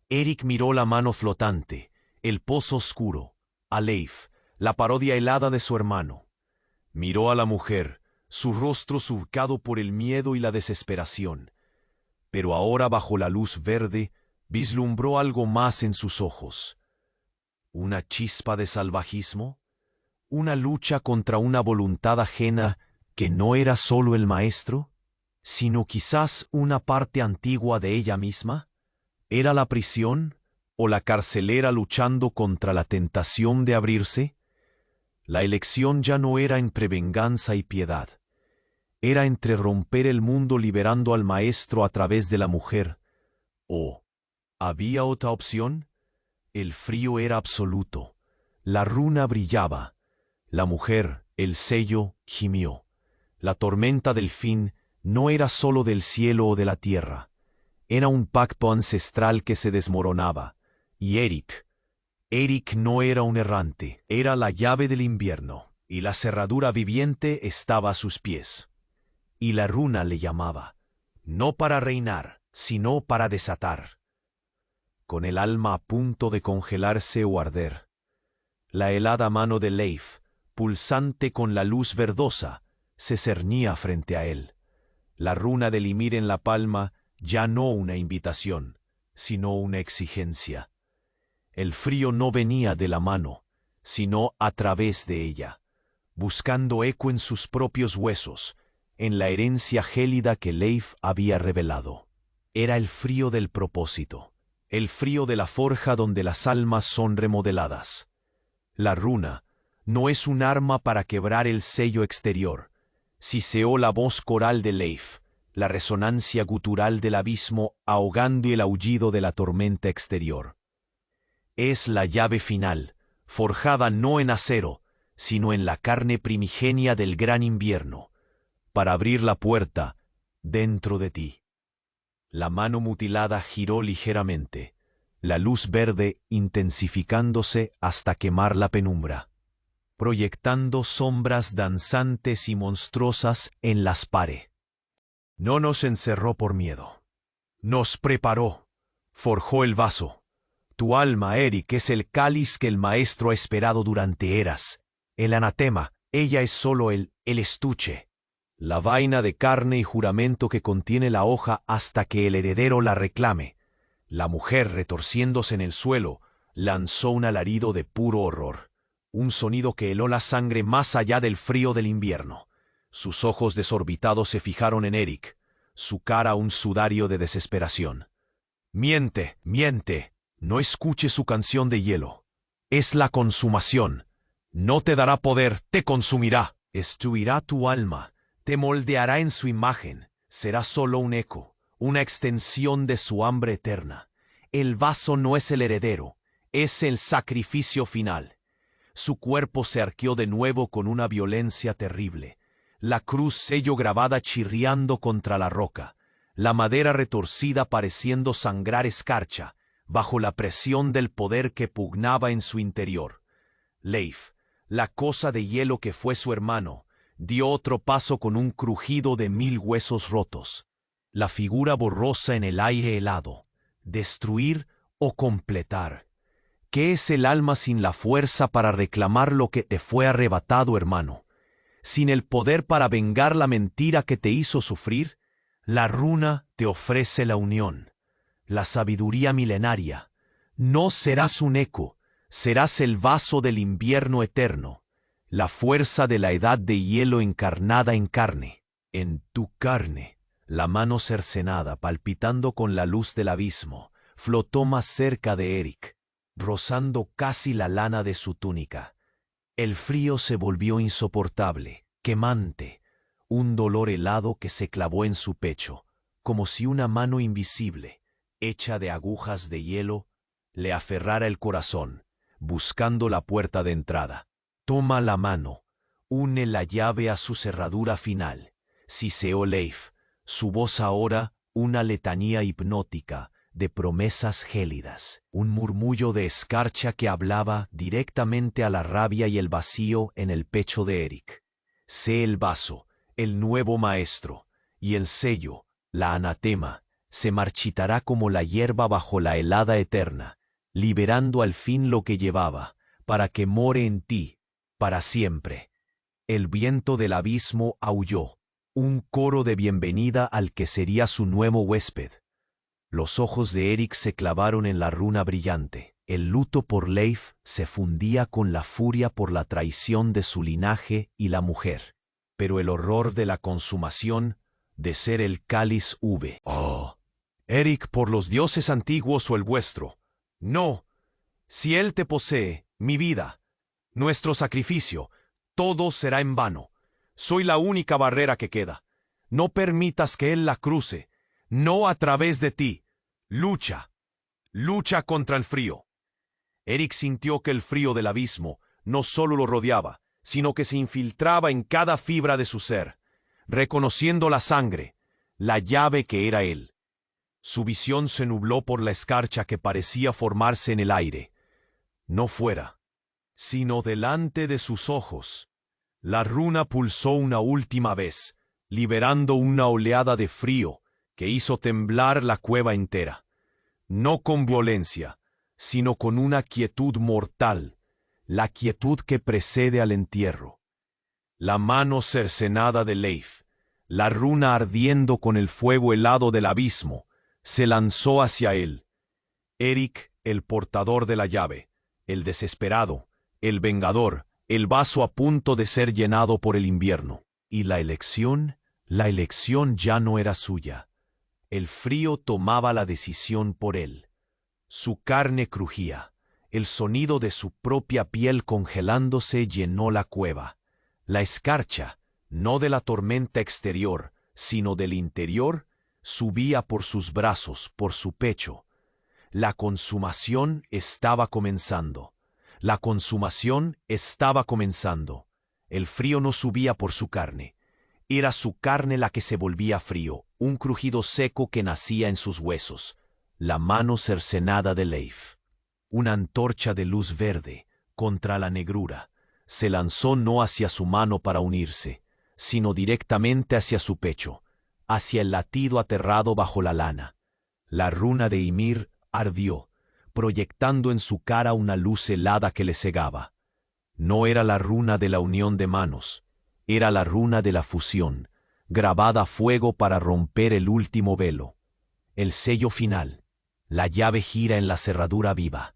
Eric miró la mano flotante, el pozo oscuro, a Leif, la parodia helada de su hermano. Miró a la mujer, su rostro surcado por el miedo y la desesperación. Pero ahora bajo la luz verde, vislumbró algo más en sus ojos. ¿Una chispa de salvajismo? ¿Una lucha contra una voluntad ajena que no era solo el maestro, sino quizás una parte antigua de ella misma? ¿Era la prisión o la carcelera luchando contra la tentación de abrirse? La elección ya no era entre venganza y piedad. Era entre romper el mundo liberando al maestro a través de la mujer. ¿O había otra opción? El frío era absoluto. La runa brillaba. La mujer, el sello, gimió. La tormenta del fin no era solo del cielo o de la tierra. Era un pacto ancestral que se desmoronaba. Y Eric no era un errante, era la llave del invierno, y la cerradura viviente estaba a sus pies. Y la runa le llamaba, no para reinar, sino para desatar. Con el alma a punto de congelarse o arder, la helada mano de Leif, pulsante con la luz verdosa, se cernía frente a él. La runa del Ymir en la palma, ya no una invitación, sino una exigencia. El frío no venía de la mano, sino a través de ella, buscando eco en sus propios huesos, en la herencia gélida que Leif había revelado. Era el frío del propósito, el frío de la forja donde las almas son remodeladas. La runa no es un arma para quebrar el sello exterior. Siseó la voz coral de Leif, la resonancia gutural del abismo ahogando el aullido de la tormenta exterior. Es la llave final, forjada no en acero, sino en la carne primigenia del gran invierno, para abrir la puerta dentro de ti. La mano mutilada giró ligeramente, la luz verde intensificándose hasta quemar la penumbra, proyectando sombras danzantes y monstruosas en las paredes. No nos encerró por miedo. Nos preparó, forjó el vaso. Tu alma, Eric, es el cáliz que el maestro ha esperado durante eras. El anatema, ella es solo el estuche. La vaina de carne y juramento que contiene la hoja hasta que el heredero la reclame. La mujer, retorciéndose en el suelo, lanzó un alarido de puro horror. Un sonido que heló la sangre más allá del frío del invierno. Sus ojos desorbitados se fijaron en Eric, su cara un sudario de desesperación. Miente, miente. No escuche su canción de hielo. Es la consumación. No te dará poder, te consumirá. Destruirá tu alma, te moldeará en su imagen. Será solo un eco, una extensión de su hambre eterna. El vaso no es el heredero, es el sacrificio final. Su cuerpo se arqueó de nuevo con una violencia terrible. La cruz sello grabada chirriando contra la roca. La madera retorcida pareciendo sangrar escarcha, bajo la presión del poder que pugnaba en su interior. Leif, la cosa de hielo que fue su hermano, dio otro paso con un crujido de 1000 huesos rotos. La figura borrosa en el aire helado. Destruir o completar. ¿Qué es el alma sin la fuerza para reclamar lo que te fue arrebatado, hermano? Sin el poder para vengar la mentira que te hizo sufrir, la runa te ofrece la unión. La sabiduría milenaria. No serás un eco, serás el vaso del invierno eterno, la fuerza de la edad de hielo encarnada en carne. En tu carne, la mano cercenada, palpitando con la luz del abismo, flotó más cerca de Eric, rozando casi la lana de su túnica. El frío se volvió insoportable, quemante, un dolor helado que se clavó en su pecho, como si una mano invisible, hecha de agujas de hielo, le aferrara el corazón, buscando la puerta de entrada. Toma la mano, une la llave a su cerradura final. Siseó Leif, su voz ahora una letanía hipnótica de promesas gélidas, un murmullo de escarcha que hablaba directamente a la rabia y el vacío en el pecho de Eric. Sé el vaso, el nuevo maestro, y el sello, la anatema, se marchitará como la hierba bajo la helada eterna, liberando al fin lo que llevaba, para que more en ti, para siempre. El viento del abismo aulló, un coro de bienvenida al que sería su nuevo huésped. Los ojos de Eric se clavaron en la runa brillante. El luto por Leif se fundía con la furia por la traición de su linaje y la mujer. Pero el horror de la consumación, de ser el cáliz V. ¡Oh! Eric, por los dioses antiguos o el vuestro. No. Si él te posee, mi vida, nuestro sacrificio, todo será en vano. Soy la única barrera que queda. No permitas que él la cruce. No a través de ti. Lucha. Lucha contra el frío. Eric sintió que el frío del abismo no solo lo rodeaba, sino que se infiltraba en cada fibra de su ser, reconociendo la sangre, la llave que era él. Su visión se nubló por la escarcha que parecía formarse en el aire. No fuera, sino delante de sus ojos. La runa pulsó una última vez, liberando una oleada de frío que hizo temblar la cueva entera. No con violencia, sino con una quietud mortal, la quietud que precede al entierro. La mano cercenada de Leif, La runa, ardiendo con el fuego helado del abismo, se lanzó hacia él. Eric, el portador de la llave, el desesperado, el vengador, el vaso a punto de ser llenado por el invierno. Y la elección ya no era suya. El frío tomaba la decisión por él. Su carne crujía. El sonido de su propia piel congelándose llenó la cueva. La escarcha, no de la tormenta exterior, sino del interior, subía por sus brazos, por su pecho. La consumación estaba comenzando. La consumación estaba comenzando. El frío no subía por su carne. Era su carne la que se volvía frío, un crujido seco que nacía en sus huesos. La mano cercenada de Leif. Una antorcha de luz verde, contra la negrura, se lanzó no hacia su mano para unirse, sino directamente hacia su pecho, hacia el latido aterrado bajo la lana. La runa de Ymir ardió, proyectando en su cara una luz helada que le cegaba. No era la runa de la unión de manos, era la runa de la fusión, grabada a fuego para romper el último velo. El sello final. La llave gira en la cerradura viva.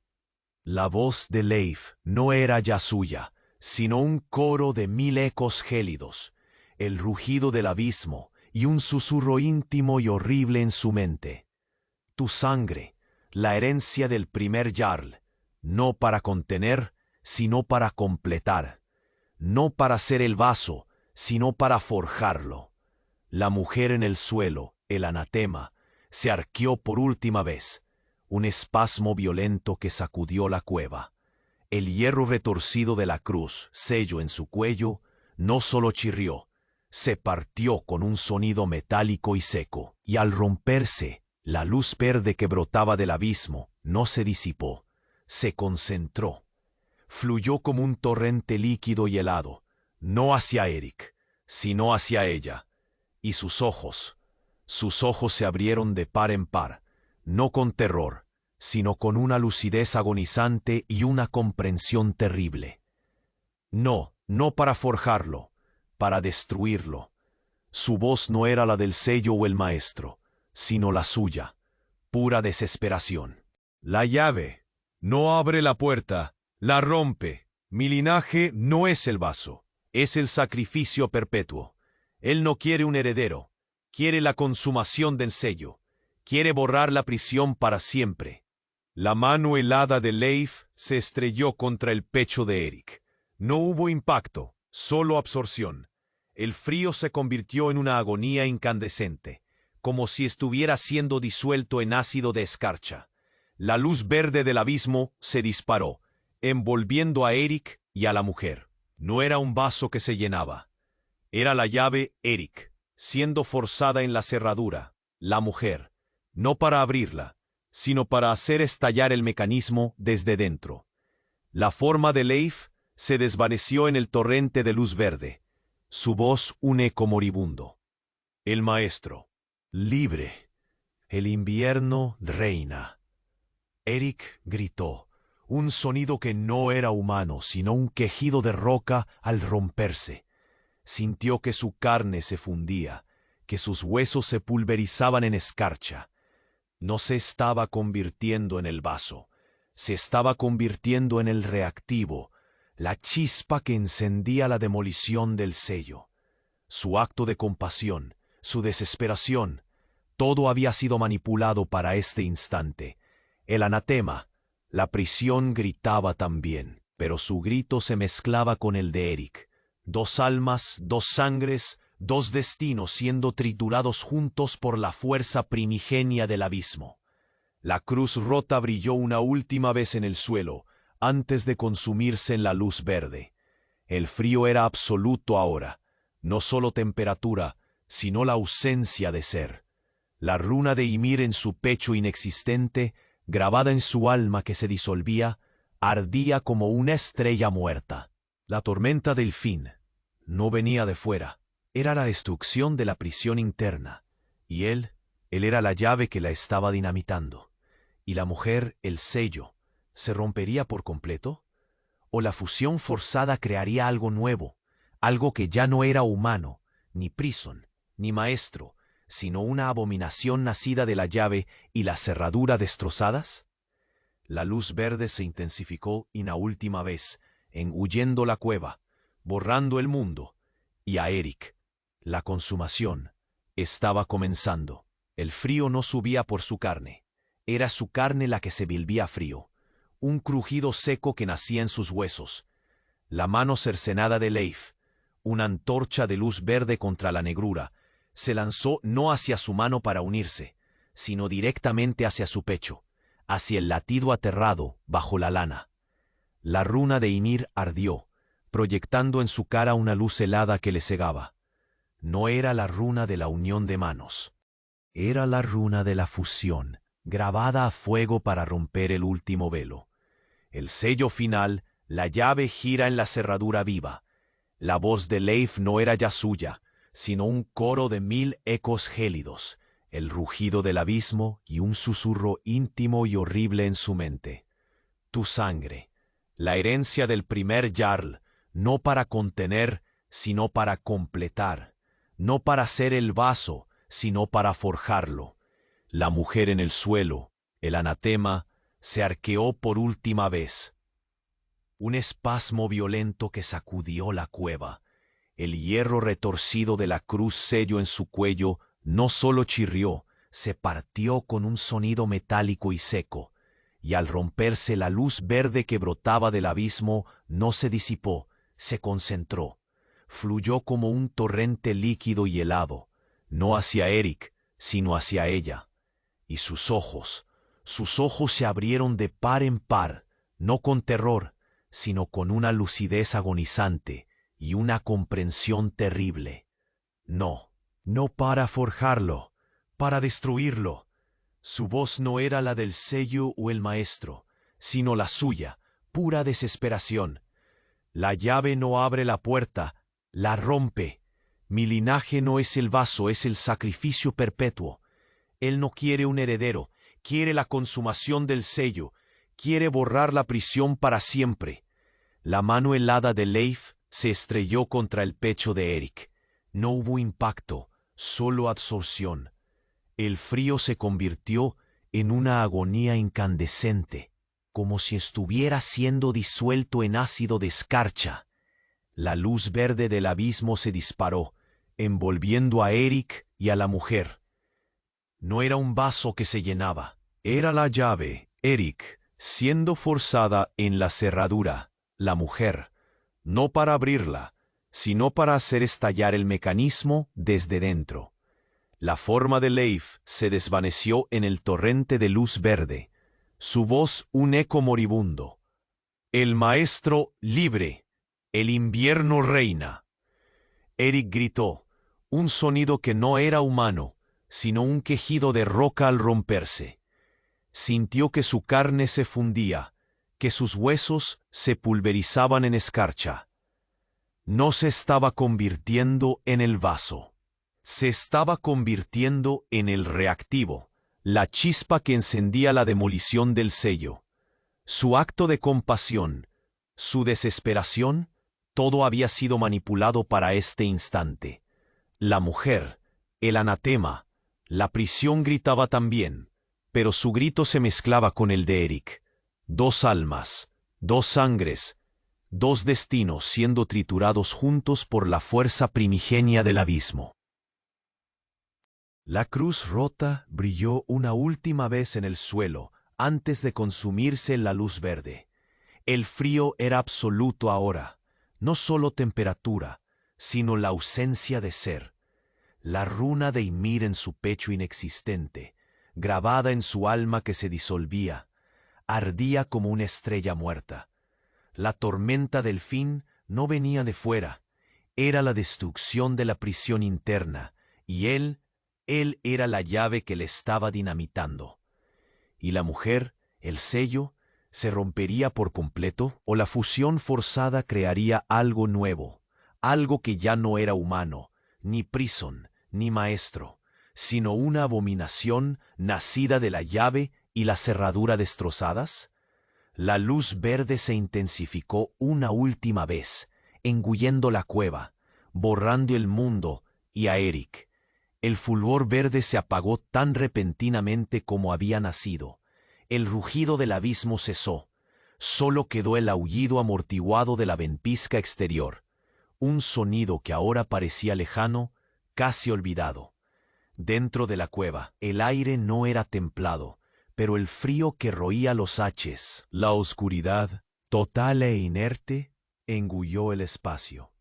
La voz de Leif no era ya suya, sino un coro de 1000 ecos gélidos, el rugido del abismo y un susurro íntimo y horrible en su mente. Tu sangre, la herencia del primer Jarl, no para contener, sino para completar, no para ser el vaso, sino para forjarlo. La mujer en el suelo, el anatema, se arqueó por última vez, un espasmo violento que sacudió la cueva. El hierro retorcido de la cruz, sello en su cuello, no solo chirrió, se partió con un sonido metálico y seco, y al romperse, la luz verde que brotaba del abismo no se disipó, se concentró. Fluyó como un torrente líquido y helado, no hacia Eric, sino hacia ella, y sus ojos se abrieron de par en par, no con terror, sino con una lucidez agonizante y una comprensión terrible. No para forjarlo, para destruirlo. Su voz no era la del sello o el maestro, sino la suya, pura desesperación. La llave no abre la puerta, la rompe. Mi linaje no es el vaso, es el sacrificio perpetuo. Él no quiere un heredero, quiere la consumación del sello, quiere borrar la prisión para siempre. La mano helada de Leif se estrelló contra el pecho de Eric. No hubo impacto, solo absorción. El frío se convirtió en una agonía incandescente, como si estuviera siendo disuelto en ácido de escarcha. La luz verde del abismo se disparó, envolviendo a Eric y a la mujer. No era un vaso que se llenaba. Era la llave Eric, siendo forzada en la cerradura. La mujer, no para abrirla, sino para hacer estallar el mecanismo desde dentro. La forma de Leif se desvaneció en el torrente de luz verde. Su voz un eco moribundo. El maestro. Libre. El invierno reina. Eric gritó, un sonido que no era humano, sino un quejido de roca al romperse. Sintió que su carne se fundía, que sus huesos se pulverizaban en escarcha. No se estaba convirtiendo en el vaso, se estaba convirtiendo en el reactivo, la chispa que encendía la demolición del sello. Su acto de compasión, su desesperación, todo había sido manipulado para este instante. El anatema, la prisión gritaba también, pero su grito se mezclaba con el de Eric. Dos almas, dos sangres, dos destinos siendo triturados juntos por la fuerza primigenia del abismo. La cruz rota brilló una última vez en el suelo, antes de consumirse en la luz verde. El frío era absoluto ahora, no solo temperatura, sino la ausencia de ser. La runa de Ymir en su pecho inexistente, grabada en su alma que se disolvía, ardía como una estrella muerta. La tormenta del fin no venía de fuera, era la destrucción de la prisión interna, y él era la llave que la estaba dinamitando. Y la mujer, el sello, ¿se rompería por completo? ¿O la fusión forzada crearía algo nuevo, algo que ya no era humano, ni Prison, ni maestro, sino una abominación nacida de la llave y la cerradura destrozadas? La luz verde se intensificó una última vez, engullendo la cueva, borrando el mundo, y a Eric. La consumación estaba comenzando. El frío no subía por su carne. Era su carne la que se volvía frío. Un crujido seco que nacía en sus huesos. La mano cercenada de Leif, una antorcha de luz verde contra la negrura, se lanzó no hacia su mano para unirse, sino directamente hacia su pecho, hacia el latido aterrado bajo la lana. La runa de Ymir ardió, proyectando en su cara una luz helada que le cegaba. No era la runa de la unión de manos. Era la runa de la fusión, grabada a fuego para romper el último velo. El sello final, la llave gira en la cerradura viva. La voz de Leif no era ya suya, sino un coro de 1000 ecos gélidos, el rugido del abismo y un susurro íntimo y horrible en su mente. Tu sangre, la herencia del primer Jarl, no para contener, sino para completar, no para ser el vaso, sino para forjarlo. La mujer en el suelo, el anatema, se arqueó por última vez. Un espasmo violento que sacudió la cueva. El hierro retorcido de la cruz sello en su cuello no solo chirrió, se partió con un sonido metálico y seco, y al romperse la luz verde que brotaba del abismo no se disipó, se concentró, fluyó como un torrente líquido y helado, no hacia Eric, sino hacia ella. Y sus ojos se abrieron de par en par, no con terror, sino con una lucidez agonizante y una comprensión terrible. No, no para forjarlo, para destruirlo. Su voz no era la del sello o el maestro, sino la suya, pura desesperación. La llave no abre la puerta, la rompe. Mi linaje no es el vaso, es el sacrificio perpetuo. Él no quiere un heredero, quiere la consumación del sello, quiere borrar la prisión para siempre. La mano helada de Leif se estrelló contra el pecho de Eric. No hubo impacto, solo absorción. El frío se convirtió en una agonía incandescente, como si estuviera siendo disuelto en ácido de escarcha. La luz verde del abismo se disparó, envolviendo a Eric y a la mujer. No era un vaso que se llenaba, era la llave, Eric, siendo forzada en la cerradura, la mujer, no para abrirla, sino para hacer estallar el mecanismo desde dentro. La forma de Leif se desvaneció en el torrente de luz verde, su voz un eco moribundo. El maestro libre, el invierno reina. Eric gritó, un sonido que no era humano, sino un quejido de roca al romperse. Sintió que su carne se fundía, que sus huesos se pulverizaban en escarcha. No se estaba convirtiendo en el vaso. Se estaba convirtiendo en el reactivo, la chispa que encendía la demolición del sello. Su acto de compasión, su desesperación, todo había sido manipulado para este instante. La mujer, el anatema, la prisión gritaba también, pero su grito se mezclaba con el de Eric. Dos almas, dos sangres, dos destinos siendo triturados juntos por la fuerza primigenia del abismo. La cruz rota brilló una última vez en el suelo antes de consumirse en la luz verde. El frío era absoluto ahora, no solo temperatura, sino la ausencia de ser. La runa de Ymir en su pecho inexistente, grabada en su alma que se disolvía, ardía como una estrella muerta. La tormenta del fin no venía de fuera, era la destrucción de la prisión interna, y él era la llave que le estaba dinamitando. Y la mujer, el sello, se rompería por completo o la fusión forzada crearía algo nuevo, algo que ya no era humano, ni prison, ni maestro, sino una abominación nacida de la llave y la cerradura destrozadas. La luz verde se intensificó una última vez, engullendo la cueva, borrando el mundo y a Eric. El fulgor verde se apagó tan repentinamente como había nacido. El rugido del abismo cesó. Solo quedó el aullido amortiguado de la ventisca exterior, un sonido que ahora parecía lejano, casi olvidado. Dentro de la cueva, el aire no era templado, pero el frío que roía los haches, la oscuridad, total e inerte, engulló el espacio.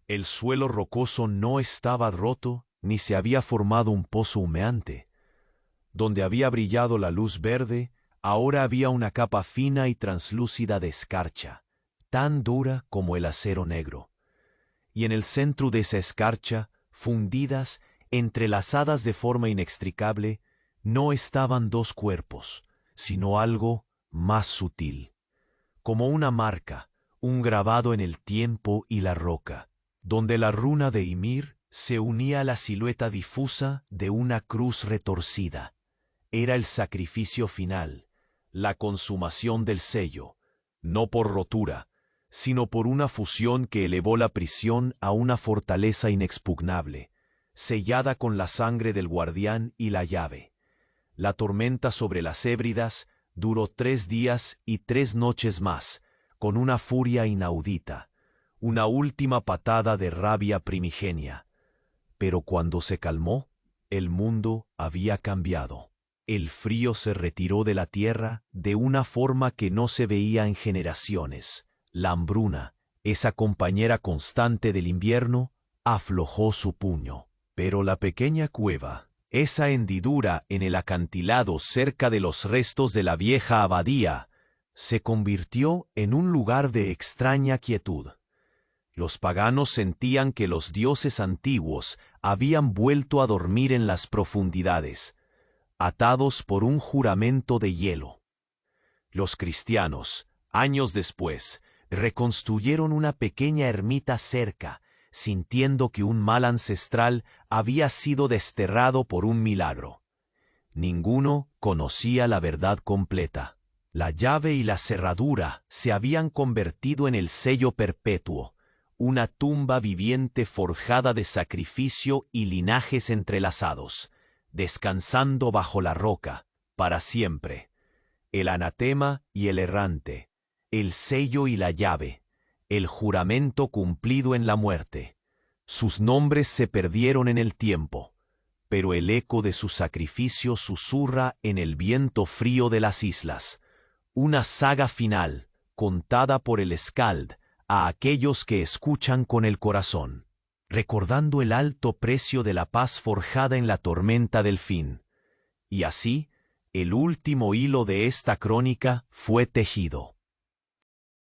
El suelo rocoso no estaba roto, ni se había formado un pozo humeante. Donde había brillado la luz verde, ahora había una capa fina y translúcida de escarcha, tan dura como el acero negro. Y en el centro de esa escarcha, fundidas, entrelazadas de forma inextricable, no estaban dos cuerpos, sino algo más sutil, como una marca, un grabado en el tiempo y la roca, donde la runa de Ymir se unía a la silueta difusa de una cruz retorcida. Era el sacrificio final, la consumación del sello, no por rotura, sino por una fusión que elevó la prisión a una fortaleza inexpugnable, sellada con la sangre del guardián y la llave. La tormenta sobre las Hébridas duró 3 días y 3 noches más, con una furia inaudita, una última patada de rabia primigenia. Pero cuando se calmó, el mundo había cambiado. El frío se retiró de la tierra de una forma que no se veía en generaciones. La hambruna, esa compañera constante del invierno, aflojó su puño. Pero la pequeña cueva, esa hendidura en el acantilado cerca de los restos de la vieja abadía, se convirtió en un lugar de extraña quietud. Los paganos sentían que los dioses antiguos habían vuelto a dormir en las profundidades, atados por un juramento de hielo. Los cristianos, años después, reconstruyeron una pequeña ermita cerca, sintiendo que un mal ancestral había sido desterrado por un milagro. Ninguno conocía la verdad completa. La llave y la cerradura se habían convertido en el sello perpetuo, una tumba viviente forjada de sacrificio y linajes entrelazados, descansando bajo la roca, para siempre. El anatema y el errante, el sello y la llave, el juramento cumplido en la muerte. Sus nombres se perdieron en el tiempo, pero el eco de su sacrificio susurra en el viento frío de las islas. Una saga final, contada por el Skald a aquellos que escuchan con el corazón, recordando el alto precio de la paz forjada en la tormenta del fin. Y así, el último hilo de esta crónica fue tejido.